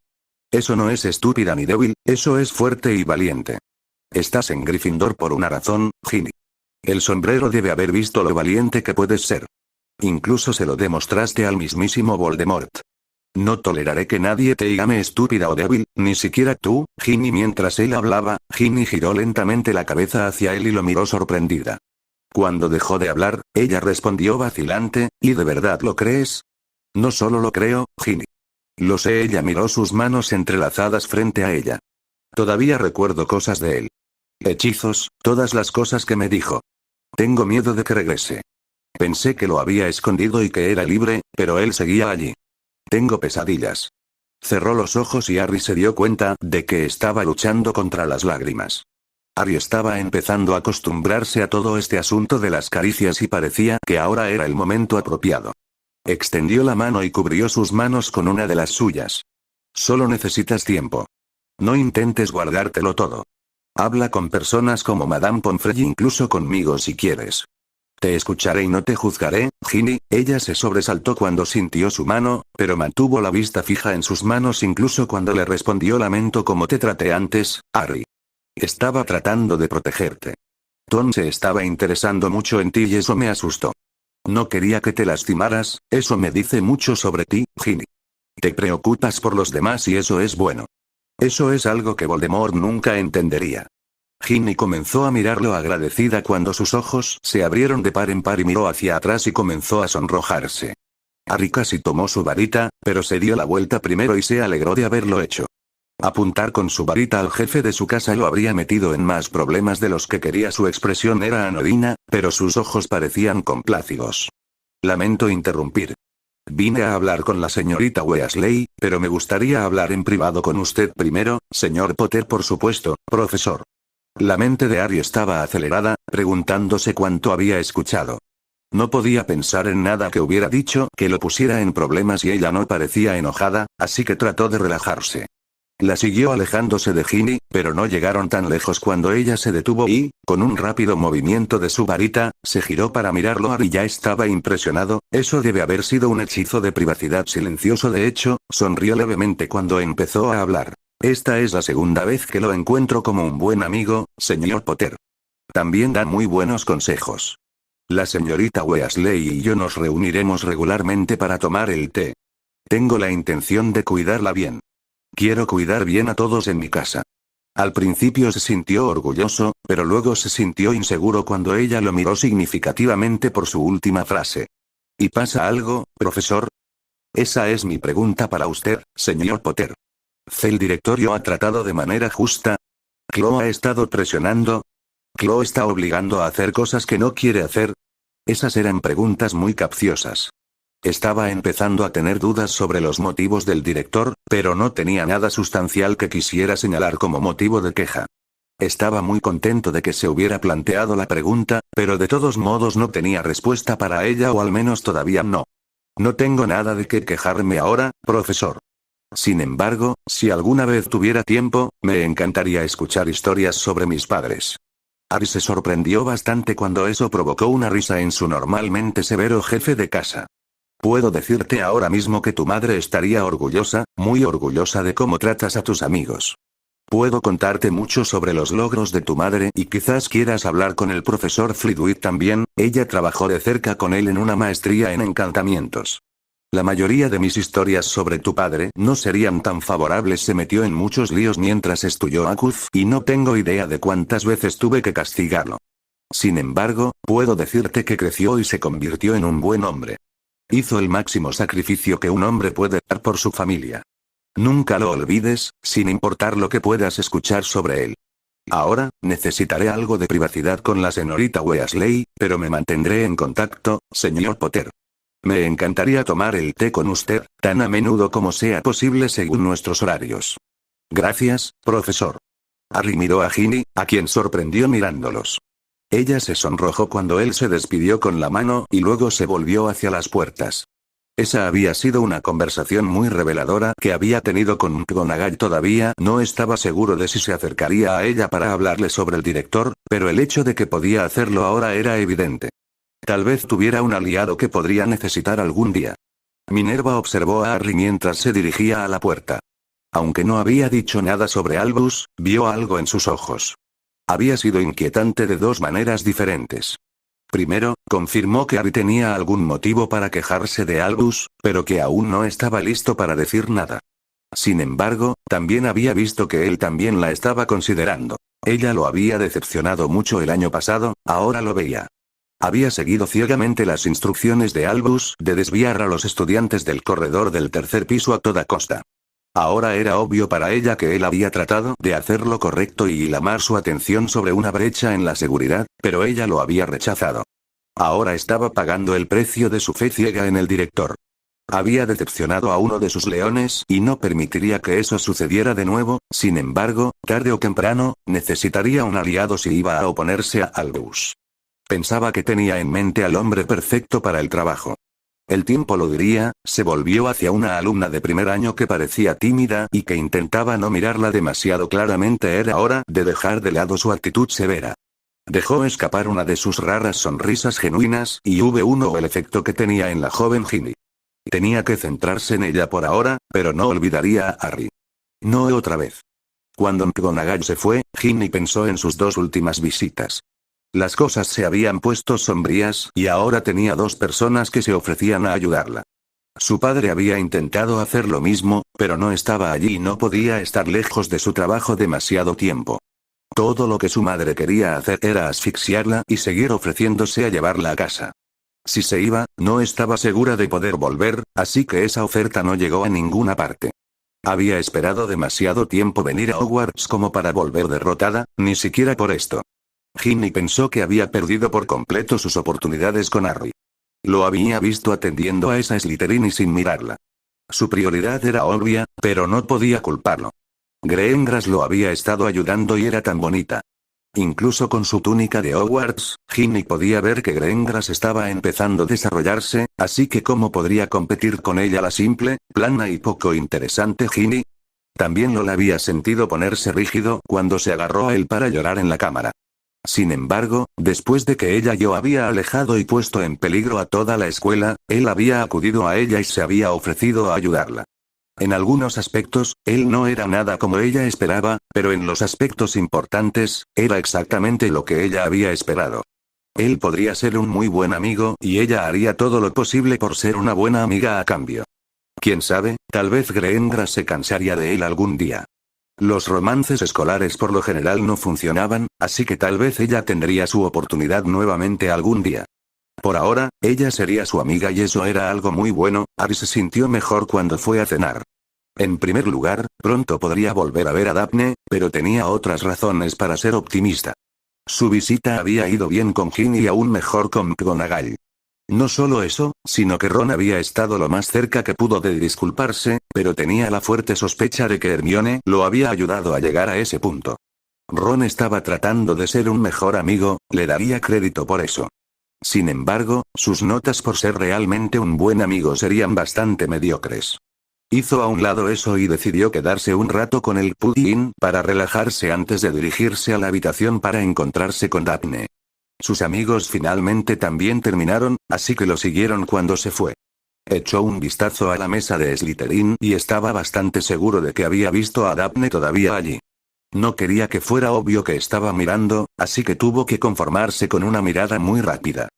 Eso no es estúpida ni débil, eso es fuerte y valiente. Estás en Gryffindor por una razón, Ginny. El sombrero debe haber visto lo valiente que puedes ser. Incluso se lo demostraste al mismísimo Voldemort. No toleraré que nadie te llame estúpida o débil, ni siquiera tú, Ginny. Mientras él hablaba, Ginny giró lentamente la cabeza hacia él y lo miró sorprendida. Cuando dejó de hablar, ella respondió vacilante, ¿y de verdad lo crees? No solo lo creo, Ginny. Lo sé. Ella miró sus manos entrelazadas frente a ella. Todavía recuerdo cosas de él. Hechizos, todas las cosas que me dijo. Tengo miedo de que regrese. Pensé que lo había escondido y que era libre, pero él seguía allí. Tengo pesadillas. Cerró los ojos y Harry se dio cuenta de que estaba luchando contra las lágrimas. Harry estaba empezando a acostumbrarse a todo este asunto de las caricias y parecía que ahora era el momento apropiado. Extendió la mano y cubrió sus manos con una de las suyas. Solo necesitas tiempo. No intentes guardártelo todo. Habla con personas como Madame Pomfrey, incluso conmigo si quieres. Te escucharé y no te juzgaré, Ginny. Ella se sobresaltó cuando sintió su mano, pero mantuvo la vista fija en sus manos incluso cuando le respondió: lamento cómo te traté antes, Harry. Estaba tratando de protegerte. Tom se estaba interesando mucho en ti y eso me asustó. No quería que te lastimaras, eso me dice mucho sobre ti, Ginny. Te preocupas por los demás y eso es bueno. Eso es algo que Voldemort nunca entendería. Ginny comenzó a mirarlo agradecida cuando sus ojos se abrieron de par en par y miró hacia atrás y comenzó a sonrojarse. Harry casi tomó su varita, pero se dio la vuelta primero y se alegró de haberlo hecho. Apuntar con su varita al jefe de su casa lo habría metido en más problemas de los que quería. Su expresión era anodina, pero sus ojos parecían complacidos. Lamento interrumpir. Vine a hablar con la señorita Weasley, pero me gustaría hablar en privado con usted primero, señor Potter. Por supuesto, profesor. La mente de Harry estaba acelerada, preguntándose cuánto había escuchado. No podía pensar en nada que hubiera dicho que lo pusiera en problemas y ella no parecía enojada, así que trató de relajarse. La siguió alejándose de Ginny, pero no llegaron tan lejos cuando ella se detuvo y, con un rápido movimiento de su varita, se giró para mirarlo. Harry ya estaba impresionado. Eso debe haber sido un hechizo de privacidad silencioso. De hecho, sonrió levemente cuando empezó a hablar. Esta es la segunda vez que lo encuentro como un buen amigo, señor Potter. También da muy buenos consejos. La señorita Weasley y yo nos reuniremos regularmente para tomar el té. Tengo la intención de cuidarla bien. Quiero cuidar bien a todos en mi casa. Al principio se sintió orgulloso, pero luego se sintió inseguro cuando ella lo miró significativamente por su última frase. ¿Y pasa algo, profesor? Esa es mi pregunta para usted, señor Potter. ¿El directorio ha tratado de manera justa? ¿Chloe ha estado presionando? ¿Chloe está obligando a hacer cosas que no quiere hacer? Esas eran preguntas muy capciosas. Estaba empezando a tener dudas sobre los motivos del director, pero no tenía nada sustancial que quisiera señalar como motivo de queja. Estaba muy contento de que se hubiera planteado la pregunta, pero de todos modos no tenía respuesta para ella, o al menos todavía no. No tengo nada de qué quejarme ahora, profesor. Sin embargo, si alguna vez tuviera tiempo, me encantaría escuchar historias sobre mis padres. Harry se sorprendió bastante cuando eso provocó una risa en su normalmente severo jefe de casa. Puedo decirte ahora mismo que tu madre estaría orgullosa, muy orgullosa de cómo tratas a tus amigos. Puedo contarte mucho sobre los logros de tu madre y quizás quieras hablar con el profesor Flitwick también. Ella trabajó de cerca con él en una maestría en encantamientos. La mayoría de mis historias sobre tu padre no serían tan favorables. Se metió en muchos líos mientras estudió ACUF y no tengo idea de cuántas veces tuve que castigarlo. Sin embargo, puedo decirte que creció y se convirtió en un buen hombre. Hizo el máximo sacrificio que un hombre puede dar por su familia. Nunca lo olvides, sin importar lo que puedas escuchar sobre él. Ahora, necesitaré algo de privacidad con la señorita Weasley, pero me mantendré en contacto, señor Potter. Me encantaría tomar el té con usted, tan a menudo como sea posible según nuestros horarios. Gracias, profesor. Harry miró a Ginny, a quien sorprendió mirándolos. Ella se sonrojó cuando él se despidió con la mano y luego se volvió hacia las puertas. Esa había sido una conversación muy reveladora que había tenido con McGonagall. Todavía no estaba seguro de si se acercaría a ella para hablarle sobre el director, pero el hecho de que podía hacerlo ahora era evidente. Tal vez tuviera un aliado que podría necesitar algún día. Minerva observó a Harry mientras se dirigía a la puerta. Aunque no había dicho nada sobre Albus, vio algo en sus ojos. Había sido inquietante de dos maneras diferentes. Primero, confirmó que Harry tenía algún motivo para quejarse de Albus, pero que aún no estaba listo para decir nada. Sin embargo, también había visto que él también la estaba considerando. Ella lo había decepcionado mucho el año pasado, ahora lo veía. Había seguido ciegamente las instrucciones de Albus de desviar a los estudiantes del corredor del tercer piso a toda costa. Ahora era obvio para ella que él había tratado de hacer lo correcto y llamar su atención sobre una brecha en la seguridad, pero ella lo había rechazado. Ahora estaba pagando el precio de su fe ciega en el director. Había decepcionado a uno de sus leones y no permitiría que eso sucediera de nuevo. Sin embargo, tarde o temprano, necesitaría un aliado si iba a oponerse a Albus. Pensaba que tenía en mente al hombre perfecto para el trabajo. El tiempo lo diría. Se volvió hacia una alumna de primer año que parecía tímida y que intentaba no mirarla demasiado claramente. Era hora de dejar de lado su actitud severa. Dejó escapar una de sus raras sonrisas genuinas y hubo el efecto que tenía en la joven Ginny. Tenía que centrarse en ella por ahora, pero no olvidaría a Harry. No otra vez. Cuando McGonagall se fue, Ginny pensó en sus dos últimas visitas. Las cosas se habían puesto sombrías y ahora tenía dos personas que se ofrecían a ayudarla. Su padre había intentado hacer lo mismo, pero no estaba allí y no podía estar lejos de su trabajo demasiado tiempo. Todo lo que su madre quería hacer era asfixiarla y seguir ofreciéndose a llevarla a casa. Si se iba, no estaba segura de poder volver, así que esa oferta no llegó a ninguna parte. Había esperado demasiado tiempo venir a Hogwarts como para volver derrotada, ni siquiera por esto. Ginny pensó que había perdido por completo sus oportunidades con Harry. Lo había visto atendiendo a esa Slytherin y sin mirarla. Su prioridad era obvia, pero no podía culparlo. Greengrass lo había estado ayudando y era tan bonita. Incluso con su túnica de Hogwarts, Ginny podía ver que Greengrass estaba empezando a desarrollarse, así que ¿cómo podría competir con ella la simple, plana y poco interesante Ginny? También lo había sentido ponerse rígido cuando se agarró a él para llorar en la cámara. Sin embargo, después de que ella había alejado y puesto en peligro a toda la escuela, él había acudido a ella y se había ofrecido a ayudarla. En algunos aspectos, él no era nada como ella esperaba, pero en los aspectos importantes, era exactamente lo que ella había esperado. Él podría ser un muy buen amigo y ella haría todo lo posible por ser una buena amiga a cambio. Quién sabe, tal vez Greengrass se cansaría de él algún día. Los romances escolares por lo general no funcionaban, así que tal vez ella tendría su oportunidad nuevamente algún día. Por ahora, ella sería su amiga y eso era algo muy bueno. Harry se sintió mejor cuando fue a cenar. En primer lugar, pronto podría volver a ver a Daphne, pero tenía otras razones para ser optimista. Su visita había ido bien con Ginny y aún mejor con McGonagall. No solo eso, sino que Ron había estado lo más cerca que pudo de disculparse, pero tenía la fuerte sospecha de que Hermione lo había ayudado a llegar a ese punto. Ron estaba tratando de ser un mejor amigo, le daría crédito por eso. Sin embargo, sus notas por ser realmente un buen amigo serían bastante mediocres. Hizo a un lado eso y decidió quedarse un rato con el pudding para relajarse antes de dirigirse a la habitación para encontrarse con Daphne. Sus amigos finalmente también terminaron, así que lo siguieron cuando se fue. Echó un vistazo a la mesa de Slytherin y estaba bastante seguro de que había visto a Daphne todavía allí. No quería que fuera obvio que estaba mirando, así que tuvo que conformarse con una mirada muy rápida.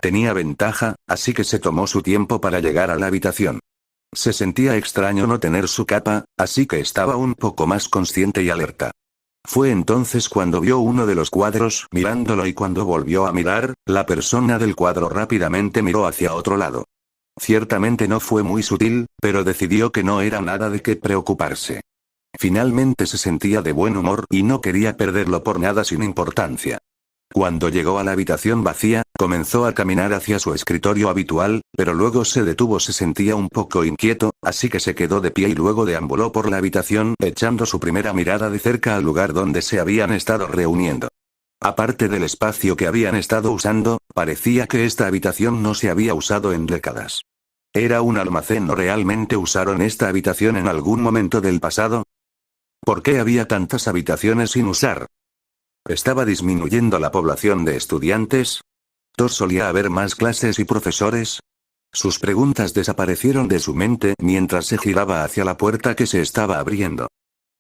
Tenía ventaja, así que se tomó su tiempo para llegar a la habitación. Se sentía extraño no tener su capa, así que estaba un poco más consciente y alerta. Fue entonces cuando vio uno de los cuadros mirándolo y cuando volvió a mirar, la persona del cuadro rápidamente miró hacia otro lado. Ciertamente no fue muy sutil, pero decidió que no era nada de qué preocuparse. Finalmente se sentía de buen humor y no quería perderlo por nada sin importancia. Cuando llegó a la habitación vacía, comenzó a caminar hacia su escritorio habitual, pero luego se detuvo. Se sentía un poco inquieto, así que se quedó de pie y luego deambuló por la habitación, echando su primera mirada de cerca al lugar donde se habían estado reuniendo. Aparte del espacio que habían estado usando, parecía que esta habitación no se había usado en décadas. ¿Era un almacén o realmente usaron esta habitación en algún momento del pasado? ¿Por qué había tantas habitaciones sin usar? ¿Estaba disminuyendo la población de estudiantes? ¿Solía haber más clases y profesores? Sus preguntas desaparecieron de su mente mientras se giraba hacia la puerta que se estaba abriendo.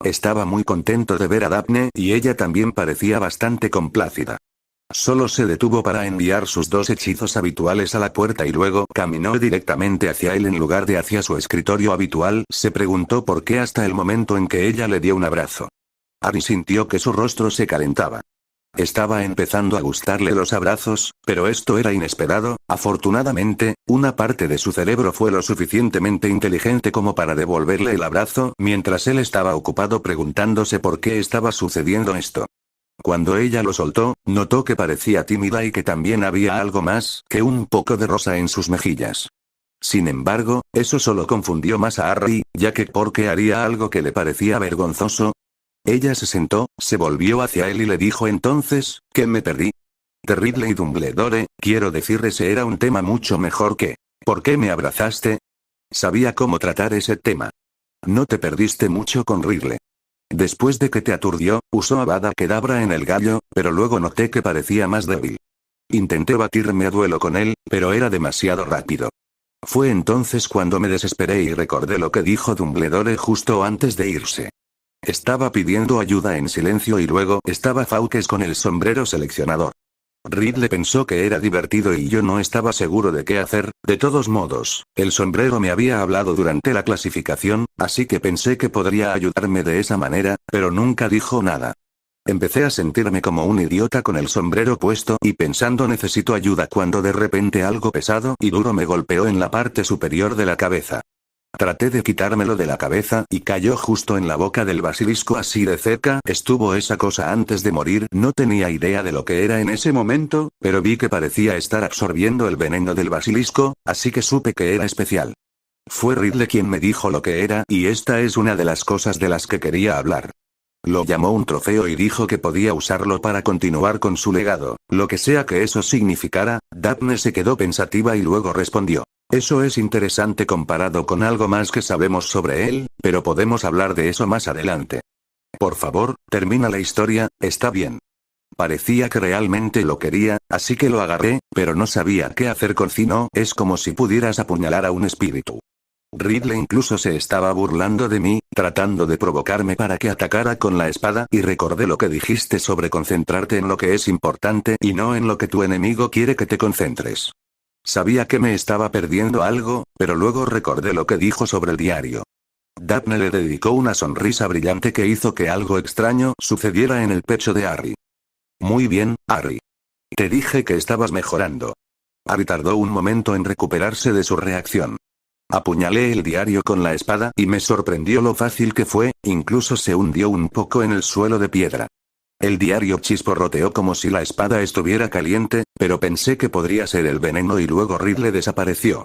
Estaba muy contento de ver a Daphne y ella también parecía bastante complacida. Solo se detuvo para enviar sus dos hechizos habituales a la puerta y luego caminó directamente hacia él en lugar de hacia su escritorio habitual. Se preguntó por qué hasta el momento en que ella le dio un abrazo. Harry sintió que su rostro se calentaba. Estaba empezando a gustarle los abrazos, pero esto era inesperado. Afortunadamente, una parte de su cerebro fue lo suficientemente inteligente como para devolverle el abrazo mientras él estaba ocupado preguntándose por qué estaba sucediendo esto. Cuando ella lo soltó, notó que parecía tímida y que también había algo más que un poco de rosa en sus mejillas. Sin embargo, eso solo confundió más a Harry, ya que ¿por qué haría algo que le parecía vergonzoso? Ella se sentó, se volvió hacia él y le dijo entonces, ¿qué me perdí? De Ridley y Dumbledore, quiero decir ese era un tema mucho mejor que ¿por qué me abrazaste? Sabía cómo tratar ese tema. No te perdiste mucho con Ridley. Después de que te aturdió, usó Avada Kedavra en el gallo, pero luego noté que parecía más débil. Intenté batirme a duelo con él, pero era demasiado rápido. Fue entonces cuando me desesperé y recordé lo que dijo Dumbledore justo antes de irse. Estaba pidiendo ayuda en silencio y luego estaba Fawkes con el sombrero seleccionador. Ridley pensó que era divertido y yo no estaba seguro de qué hacer. De todos modos, el sombrero me había hablado durante la clasificación, así que pensé que podría ayudarme de esa manera, pero nunca dijo nada. Empecé a sentirme como un idiota con el sombrero puesto y pensando necesito ayuda cuando de repente algo pesado y duro me golpeó en la parte superior de la cabeza. Traté de quitármelo de la cabeza y cayó justo en la boca del basilisco. Así de cerca estuvo esa cosa antes de morir. No tenía idea de lo que era en ese momento, pero vi que parecía estar absorbiendo el veneno del basilisco, así que supe que era especial. Fue Ridley quien me dijo lo que era y esta es una de las cosas de las que quería hablar. Lo llamó un trofeo y dijo que podía usarlo para continuar con su legado, lo que sea que eso significara. Daphne se quedó pensativa y luego respondió. Eso es interesante comparado con algo más que sabemos sobre él, pero podemos hablar de eso más adelante. Por favor, termina la historia, está bien. Parecía que realmente lo quería, así que lo agarré, pero no sabía qué hacer con Cino. Es como si pudieras apuñalar a un espíritu. Ridley incluso se estaba burlando de mí, tratando de provocarme para que atacara con la espada, y recordé lo que dijiste sobre concentrarte en lo que es importante y no en lo que tu enemigo quiere que te concentres. Sabía que me estaba perdiendo algo, pero luego recordé lo que dijo sobre el diario. Daphne le dedicó una sonrisa brillante que hizo que algo extraño sucediera en el pecho de Harry. Muy bien, Harry. Te dije que estabas mejorando. Harry tardó un momento en recuperarse de su reacción. Apuñalé el diario con la espada y me sorprendió lo fácil que fue, incluso se hundió un poco en el suelo de piedra. El diario chisporroteó como si la espada estuviera caliente, pero pensé que podría ser el veneno y luego Ridley desapareció.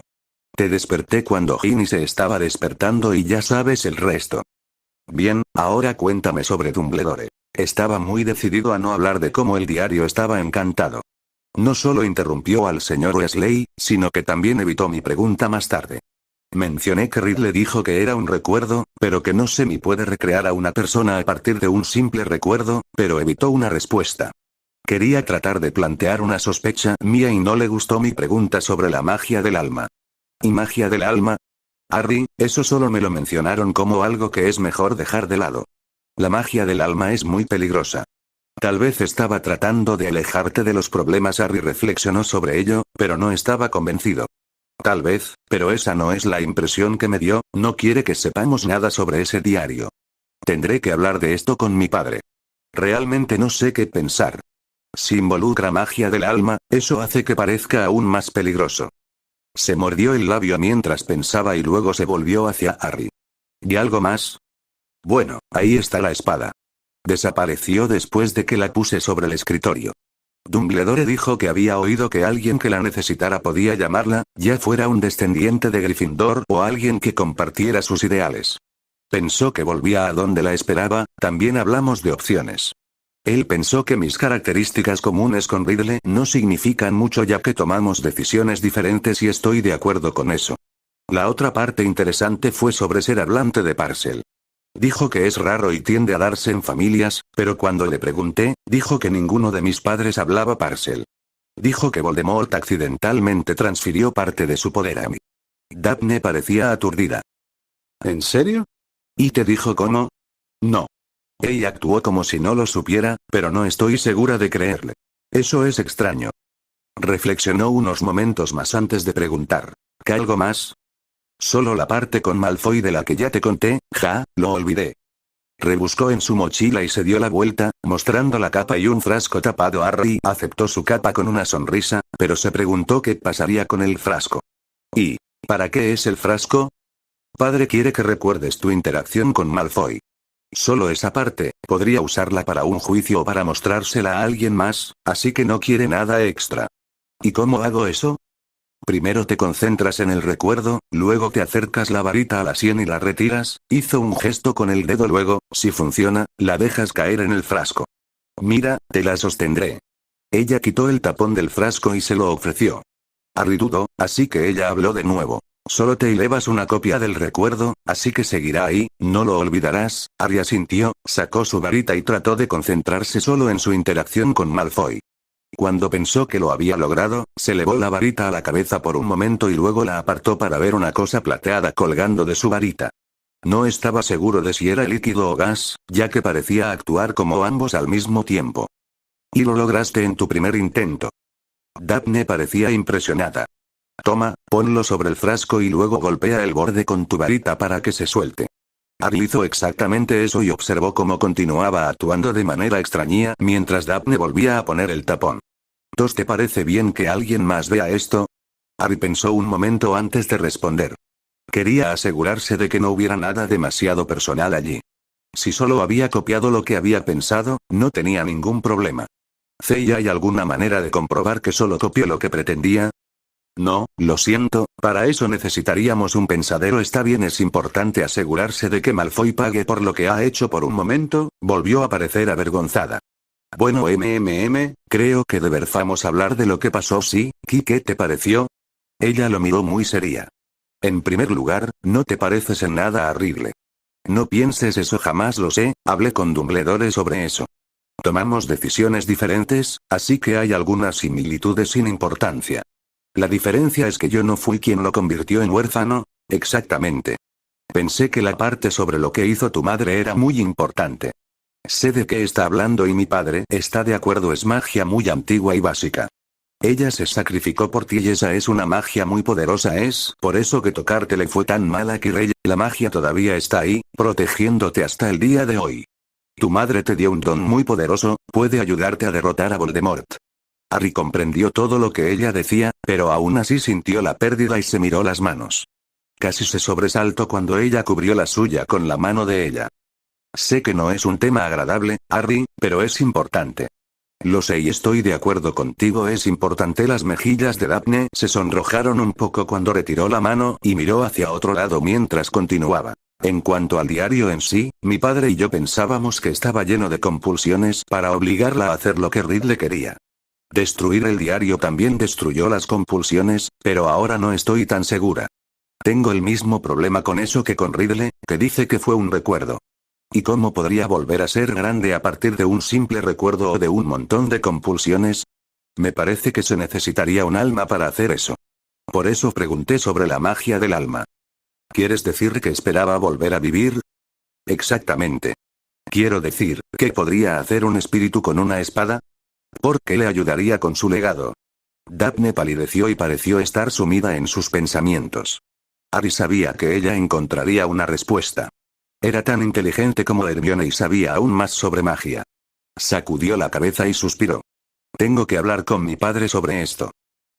Te desperté cuando Ginny se estaba despertando y ya sabes el resto. Bien, ahora cuéntame sobre Dumbledore. Estaba muy decidido a no hablar de cómo el diario estaba encantado. No solo interrumpió al señor Weasley, sino que también evitó mi pregunta más tarde. Mencioné que Ridley dijo que era un recuerdo, pero que no se ni puede recrear a una persona a partir de un simple recuerdo, pero evitó una respuesta. Quería tratar de plantear una sospecha mía y no le gustó mi pregunta sobre la magia del alma. ¿Y magia del alma? Harry, eso solo me lo mencionaron como algo que es mejor dejar de lado. La magia del alma es muy peligrosa. Tal vez estaba tratando de alejarte de los problemas. Harry reflexionó sobre ello, pero no estaba convencido. Tal vez, pero esa no es la impresión que me dio. No quiere que sepamos nada sobre ese diario. Tendré que hablar de esto con mi padre. Realmente no sé qué pensar. Si involucra magia del alma, eso hace que parezca aún más peligroso. Se mordió el labio mientras pensaba y luego se volvió hacia Harry. ¿Y algo más? Bueno, ahí está la espada. Desapareció después de que la puse sobre el escritorio. Dumbledore dijo que había oído que alguien que la necesitara podía llamarla, ya fuera un descendiente de Gryffindor o alguien que compartiera sus ideales. Pensó que volvía a donde la esperaba. También hablamos de opciones. Él pensó que mis características comunes con Ridley no significan mucho ya que tomamos decisiones diferentes y estoy de acuerdo con eso. La otra parte interesante fue sobre ser hablante de Parcel. Dijo que es raro y tiende a darse en familias, pero cuando le pregunté, dijo que ninguno de mis padres hablaba Parcel. Dijo que Voldemort accidentalmente transfirió parte de su poder a mí. Daphne parecía aturdida. ¿En serio? ¿Y te dijo cómo? No. Ella actuó como si no lo supiera, pero no estoy segura de creerle. Eso es extraño. Reflexionó unos momentos más antes de preguntar. ¿Qué algo más? Solo la parte con Malfoy de la que ya te conté, lo olvidé. Rebuscó en su mochila y se dio la vuelta, mostrando la capa y un frasco tapado. Harry aceptó su capa con una sonrisa, pero se preguntó qué pasaría con el frasco. ¿Y para qué es el frasco? Padre quiere que recuerdes tu interacción con Malfoy. Solo esa parte, podría usarla para un juicio o para mostrársela a alguien más, así que no quiere nada extra. ¿Y cómo hago eso? Primero te concentras en el recuerdo, luego te acercas la varita a la sien y la retiras, hizo un gesto con el dedo, luego, si funciona, la dejas caer en el frasco. Mira, te la sostendré. Ella quitó el tapón del frasco y se lo ofreció. Harry dudó, así que ella habló de nuevo. Solo te llevas una copia del recuerdo, así que seguirá ahí, no lo olvidarás. Harry asintió, sacó su varita y trató de concentrarse solo en su interacción con Malfoy. Cuando pensó que lo había logrado, se elevó la varita a la cabeza por un momento y luego la apartó para ver una cosa plateada colgando de su varita. No estaba seguro de si era líquido o gas, ya que parecía actuar como ambos al mismo tiempo. Y lo lograste en tu primer intento. Daphne parecía impresionada. Toma, ponlo sobre el frasco y luego golpea el borde con tu varita para que se suelte. Harry hizo exactamente eso y observó cómo continuaba actuando de manera extraña mientras Daphne volvía a poner el tapón. ¿Te parece bien que alguien más vea esto? Harry pensó un momento antes de responder. Quería asegurarse de que no hubiera nada demasiado personal allí. Si solo había copiado lo que había pensado, no tenía ningún problema. ¿Y hay alguna manera de comprobar que solo copió lo que pretendía? No, lo siento, para eso necesitaríamos un pensadero. Está bien, es importante asegurarse de que Malfoy pague por lo que ha hecho. Por un momento, volvió a parecer avergonzada. Bueno, creo que deberíamos hablar de lo que pasó. Sí, ¿qué te pareció? Ella lo miró muy seria. En primer lugar, no te pareces en nada a Ridley. No pienses eso, jamás lo sé, hablé con Dumbledore sobre eso. Tomamos decisiones diferentes, así que hay algunas similitudes sin importancia. La diferencia es que yo no fui quien lo convirtió en huérfano. Exactamente. Pensé que la parte sobre lo que hizo tu madre era muy importante. Sé de qué está hablando y mi padre está de acuerdo, es magia muy antigua y básica. Ella se sacrificó por ti y esa es una magia muy poderosa, es por eso que tocarte le fue tan mala que Rey, la magia todavía está ahí, protegiéndote hasta el día de hoy. Tu madre te dio un don muy poderoso, puede ayudarte a derrotar a Voldemort. Harry comprendió todo lo que ella decía, pero aún así sintió la pérdida y se miró las manos. Casi se sobresaltó cuando ella cubrió la suya con la mano de ella. Sé que no es un tema agradable, Harry, pero es importante. Lo sé y estoy de acuerdo contigo, es importante. Las mejillas de Daphne se sonrojaron un poco cuando retiró la mano y miró hacia otro lado mientras continuaba. En cuanto al diario en sí, mi padre y yo pensábamos que estaba lleno de compulsiones para obligarla a hacer lo que Ridley quería. Destruir el diario también destruyó las compulsiones, pero ahora no estoy tan segura. Tengo el mismo problema con eso que con Ridley, que dice que fue un recuerdo. ¿Y cómo podría volver a ser grande a partir de un simple recuerdo o de un montón de compulsiones? Me parece que se necesitaría un alma para hacer eso. Por eso pregunté sobre la magia del alma. ¿Quieres decir que esperaba volver a vivir? Exactamente. Quiero decir, ¿qué podría hacer un espíritu con una espada? ¿Por qué le ayudaría con su legado? Daphne palideció y pareció estar sumida en sus pensamientos. Harry sabía que ella encontraría una respuesta. Era tan inteligente como Hermione y sabía aún más sobre magia. Sacudió la cabeza y suspiró. Tengo que hablar con mi padre sobre esto.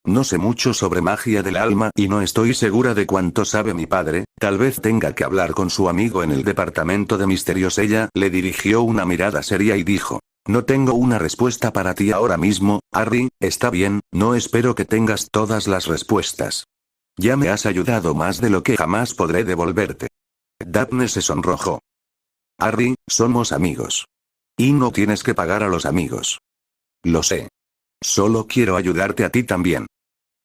No sé mucho sobre magia del alma y no estoy segura de cuánto sabe mi padre, tal vez tenga que hablar con su amigo en el departamento de misterios. Ella le dirigió una mirada seria y dijo. No tengo una respuesta para ti ahora mismo, Harry, está bien, no espero que tengas todas las respuestas. Ya me has ayudado más de lo que jamás podré devolverte. Daphne se sonrojó. Harry, somos amigos. Y no tienes que pagar a los amigos. Lo sé. Solo quiero ayudarte a ti también.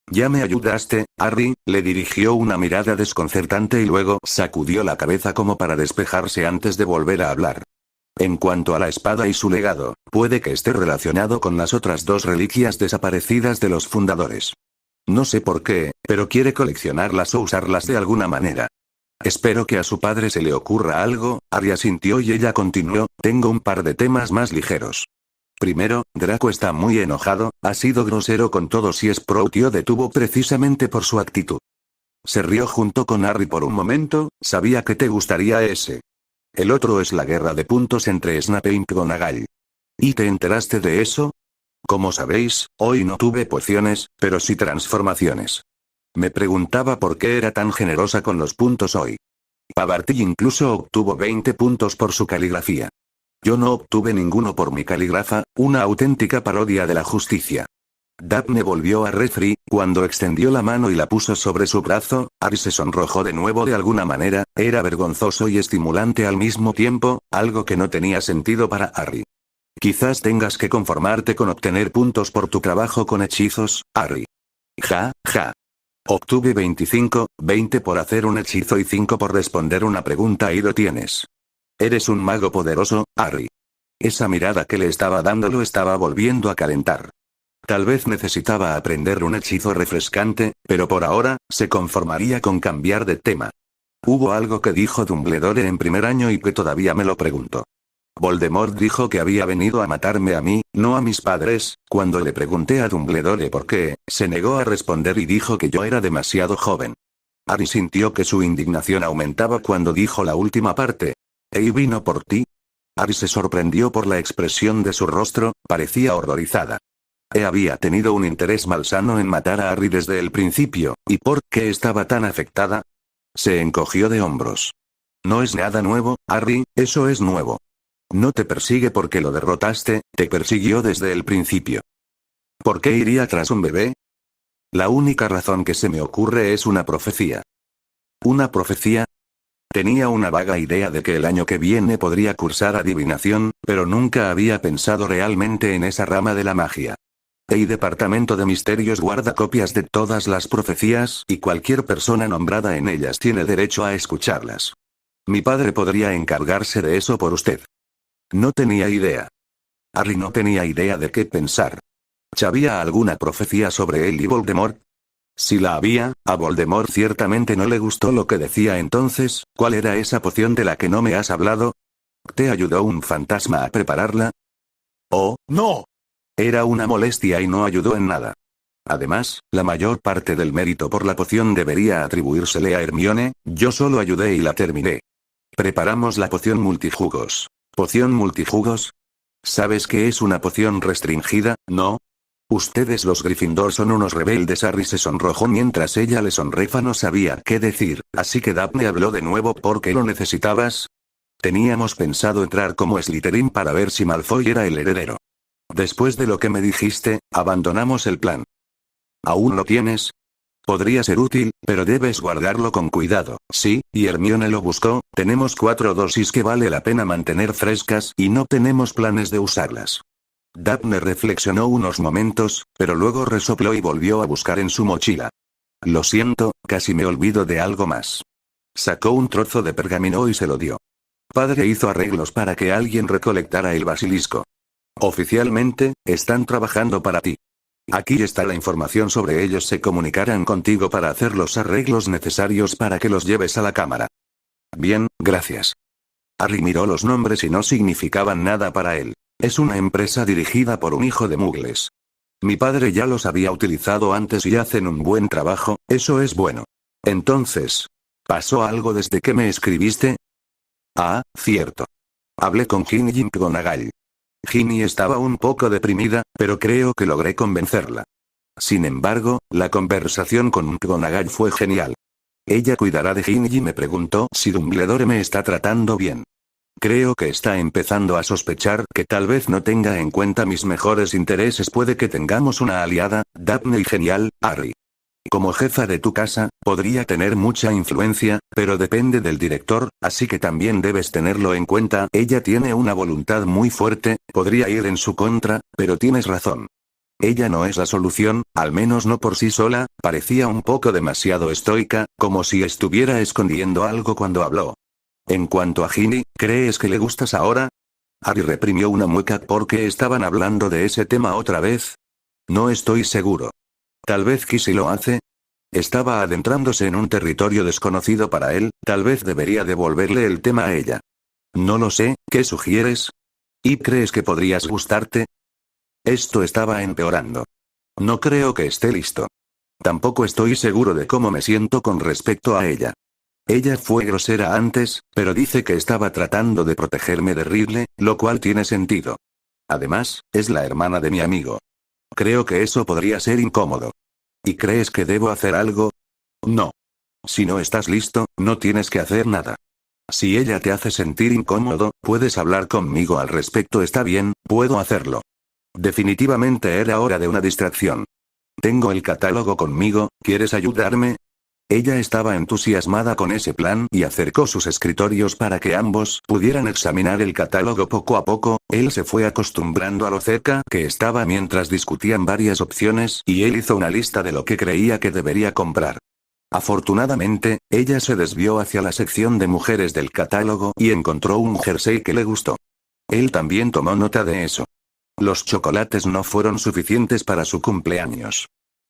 Ya me ayudaste, Harry, le dirigió una mirada desconcertante y luego sacudió la cabeza como para despejarse antes de volver a hablar. En cuanto a la espada y su legado, puede que esté relacionado con las otras dos reliquias desaparecidas de los fundadores. No sé por qué, pero quiere coleccionarlas o usarlas de alguna manera. Espero que a su padre se le ocurra algo. Harry asintió y ella continuó, tengo un par de temas más ligeros. Primero, Draco está muy enojado, ha sido grosero con todos y Sprout lo detuvo precisamente por su actitud. Se rió junto con Harry por un momento, sabía que te gustaría ese. El otro es la guerra de puntos entre Snape y McGonagall. ¿Y te enteraste de eso? Como sabéis, hoy no tuve pociones, pero sí transformaciones. Me preguntaba por qué era tan generosa con los puntos hoy. Pavarti incluso obtuvo 20 puntos por su caligrafía. Yo no obtuve ninguno por mi caligrafa, una auténtica parodia de la justicia. Daphne volvió a Refri, cuando extendió la mano y la puso sobre su brazo, Harry se sonrojó de nuevo de alguna manera, era vergonzoso y estimulante al mismo tiempo, algo que no tenía sentido para Harry. Quizás tengas que conformarte con obtener puntos por tu trabajo con hechizos, Harry. Ja, ja. Obtuve 25, 20 por hacer un hechizo y 5 por responder una pregunta y lo tienes. Eres un mago poderoso, Harry. Esa mirada que le estaba dando lo estaba volviendo a calentar. Tal vez necesitaba aprender un hechizo refrescante, pero por ahora, se conformaría con cambiar de tema. Hubo algo que dijo Dumbledore en primer año y que todavía me lo pregunto. Voldemort dijo que había venido a matarme a mí, no a mis padres. Cuando le pregunté a Dumbledore por qué, se negó a responder y dijo que yo era demasiado joven. Harry sintió que su indignación aumentaba cuando dijo la última parte. ¿Y vino por ti? Harry se sorprendió por la expresión de su rostro, parecía horrorizada. Había tenido un interés malsano en matar a Harry desde el principio, ¿y por qué estaba tan afectada? Se encogió de hombros. No es nada nuevo, Harry, eso es nuevo. No te persigue porque lo derrotaste, te persiguió desde el principio. ¿Por qué iría tras un bebé? La única razón que se me ocurre es una profecía. ¿Una profecía? Tenía una vaga idea de que el año que viene podría cursar adivinación, pero nunca había pensado realmente en esa rama de la magia. El Departamento de Misterios guarda copias de todas las profecías y cualquier persona nombrada en ellas tiene derecho a escucharlas. Mi padre podría encargarse de eso por usted. No tenía idea. Harry no tenía idea de qué pensar. ¿Había alguna profecía sobre él y Voldemort? Si la había, a Voldemort ciertamente no le gustó lo que decía entonces. ¿Cuál era esa poción de la que no me has hablado? ¿Te ayudó un fantasma a prepararla? Oh, no. Era una molestia y no ayudó en nada. Además, la mayor parte del mérito por la poción debería atribuírsele a Hermione, yo solo ayudé y la terminé. Preparamos la poción multijugos. ¿Poción multijugos? ¿Sabes que es una poción restringida, no? Ustedes los Gryffindor son unos rebeldes. Harry se sonrojó mientras ella le sonreía. No sabía qué decir, así que Daphne habló de nuevo. ¿Por qué lo necesitabas? Teníamos pensado entrar como Slytherin para ver si Malfoy era el heredero. Después de lo que me dijiste, abandonamos el plan. ¿Aún lo tienes? Podría ser útil, pero debes guardarlo con cuidado. Sí, y Hermione lo buscó, tenemos 4 dosis que vale la pena mantener frescas y no tenemos planes de usarlas. Daphne reflexionó unos momentos, pero luego resopló y volvió a buscar en su mochila. Lo siento, casi me olvido de algo más. Sacó un trozo de pergamino y se lo dio. Padre hizo arreglos para que alguien recolectara el basilisco. Oficialmente, están trabajando para ti. Aquí está la información sobre ellos. Se comunicarán contigo para hacer los arreglos necesarios para que los lleves a la cámara. Bien, gracias. Harry miró los nombres y no significaban nada para él. Es una empresa dirigida por un hijo de Muggles. Mi padre ya los había utilizado antes y hacen un buen trabajo, eso es bueno. Entonces, ¿pasó algo desde que me escribiste? Ah, cierto. Hablé con Ginny y McGonagall. Ginny estaba un poco deprimida, pero creo que logré convencerla. Sin embargo, la conversación con McGonagall fue genial. Ella cuidará de Ginny y me preguntó si Dumbledore me está tratando bien. Creo que está empezando a sospechar que tal vez no tenga en cuenta mis mejores intereses. Puede que tengamos una aliada, Daphne y genial, Harry. Como jefa de tu casa, podría tener mucha influencia, pero depende del director, así que también debes tenerlo en cuenta. Ella tiene una voluntad muy fuerte, podría ir en su contra, pero tienes razón. Ella no es la solución, al menos no por sí sola. Parecía un poco demasiado estoica, como si estuviera escondiendo algo cuando habló. En cuanto a Ginny, ¿crees que le gustas ahora? Harry reprimió una mueca. ¿Por qué estaban hablando de ese tema otra vez? No estoy seguro. Tal vez Kissy lo hace. Estaba adentrándose en un territorio desconocido para él, tal vez debería devolverle el tema a ella. No lo sé, ¿qué sugieres? ¿Y crees que podrías gustarte? Esto estaba empeorando. No creo que esté listo. Tampoco estoy seguro de cómo me siento con respecto a ella. Ella fue grosera antes, pero dice que estaba tratando de protegerme de Ridley, lo cual tiene sentido. Además, es la hermana de mi amigo. Creo que eso podría ser incómodo. ¿Y crees que debo hacer algo? No. Si no estás listo, no tienes que hacer nada. Si ella te hace sentir incómodo, puedes hablar conmigo al respecto. Está bien, puedo hacerlo. Definitivamente era hora de una distracción. Tengo el catálogo conmigo, ¿quieres ayudarme? Ella estaba entusiasmada con ese plan y acercó sus escritorios para que ambos pudieran examinar el catálogo poco a poco. Él se fue acostumbrando a lo cerca que estaba mientras discutían varias opciones y él hizo una lista de lo que creía que debería comprar. Afortunadamente, ella se desvió hacia la sección de mujeres del catálogo y encontró un jersey que le gustó. Él también tomó nota de eso. Los chocolates no fueron suficientes para su cumpleaños.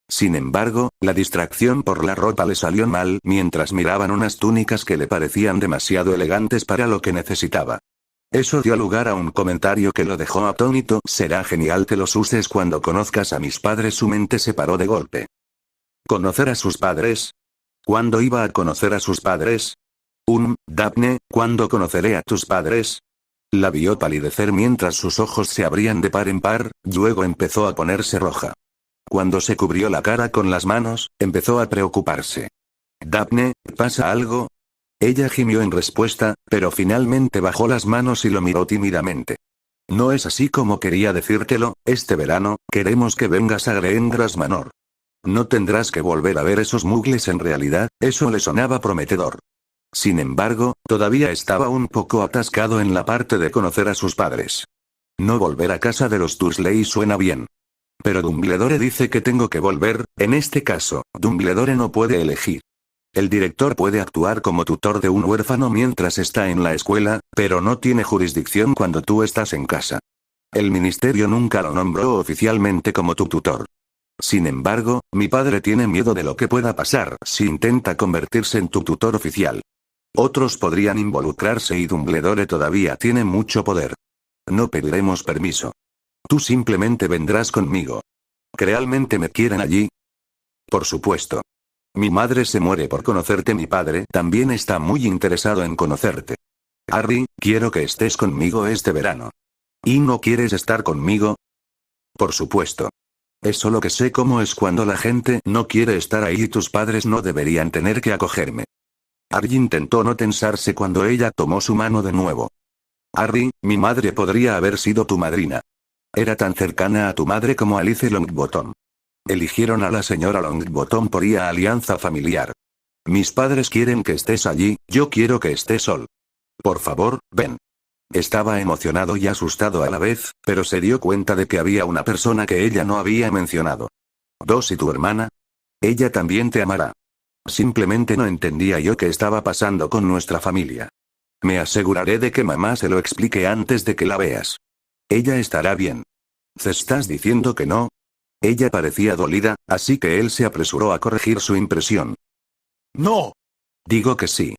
Sin embargo, la distracción por la ropa le salió mal mientras miraban unas túnicas que le parecían demasiado elegantes para lo que necesitaba. Eso dio lugar a un comentario que lo dejó atónito. Será genial que los uses cuando conozcas a mis padres. Su mente se paró de golpe. ¿Conocer a sus padres? ¿Cuándo iba a conocer a sus padres? Daphne, ¿cuándo conoceré a tus padres? La vio palidecer mientras sus ojos se abrían de par en par, luego empezó a ponerse roja. Cuando se cubrió la cara con las manos, empezó a preocuparse. Daphne, ¿pasa algo? Ella gimió en respuesta, pero finalmente bajó las manos y lo miró tímidamente. No es así como quería decírtelo. Este verano, queremos que vengas a Greendras Manor. No tendrás que volver a ver esos mugles. En realidad, eso le sonaba prometedor. Sin embargo, todavía estaba un poco atascado en la parte de conocer a sus padres. No volver a casa de los Dursley suena bien. Pero Dumbledore dice que tengo que volver. En este caso, Dumbledore no puede elegir. El director puede actuar como tutor de un huérfano mientras está en la escuela, pero no tiene jurisdicción cuando tú estás en casa. El ministerio nunca lo nombró oficialmente como tu tutor. Sin embargo, mi padre tiene miedo de lo que pueda pasar si intenta convertirse en tu tutor oficial. Otros podrían involucrarse y Dumbledore todavía tiene mucho poder. No pediremos permiso. Tú simplemente vendrás conmigo. ¿Realmente me quieren allí? Por supuesto. Mi madre se muere por conocerte. Mi padre también está muy interesado en conocerte. Harry, quiero que estés conmigo este verano. ¿Y no quieres estar conmigo? Por supuesto. Es solo que sé cómo es cuando la gente no quiere estar ahí y tus padres no deberían tener que acogerme. Harry intentó no tensarse cuando ella tomó su mano de nuevo. Harry, mi madre podría haber sido tu madrina. Era tan cercana a tu madre como Alice Longbottom. Eligieron a la señora Longbottom por la alianza familiar. Mis padres quieren que estés allí, yo quiero que estés Sol. Por favor, ven. Estaba emocionado y asustado a la vez, pero se dio cuenta de que había una persona que ella no había mencionado. ¿Dos y tu hermana? Ella también te amará. Simplemente no entendía yo qué estaba pasando con nuestra familia. Me aseguraré de que mamá se lo explique antes de que la veas. Ella estará bien. ¿Estás diciendo que no? Ella parecía dolida, así que él se apresuró a corregir su impresión. No. Digo que sí.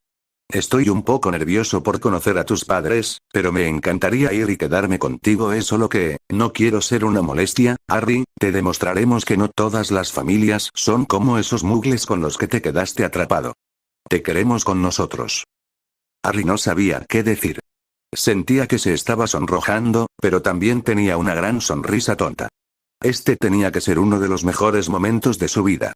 Estoy un poco nervioso por conocer a tus padres, pero me encantaría ir y quedarme contigo. Es solo que, no quiero ser una molestia. Harry, te demostraremos que no todas las familias son como esos mugles con los que te quedaste atrapado. Te queremos con nosotros. Harry no sabía qué decir. Sentía que se estaba sonrojando, pero también tenía una gran sonrisa tonta. Este tenía que ser uno de los mejores momentos de su vida.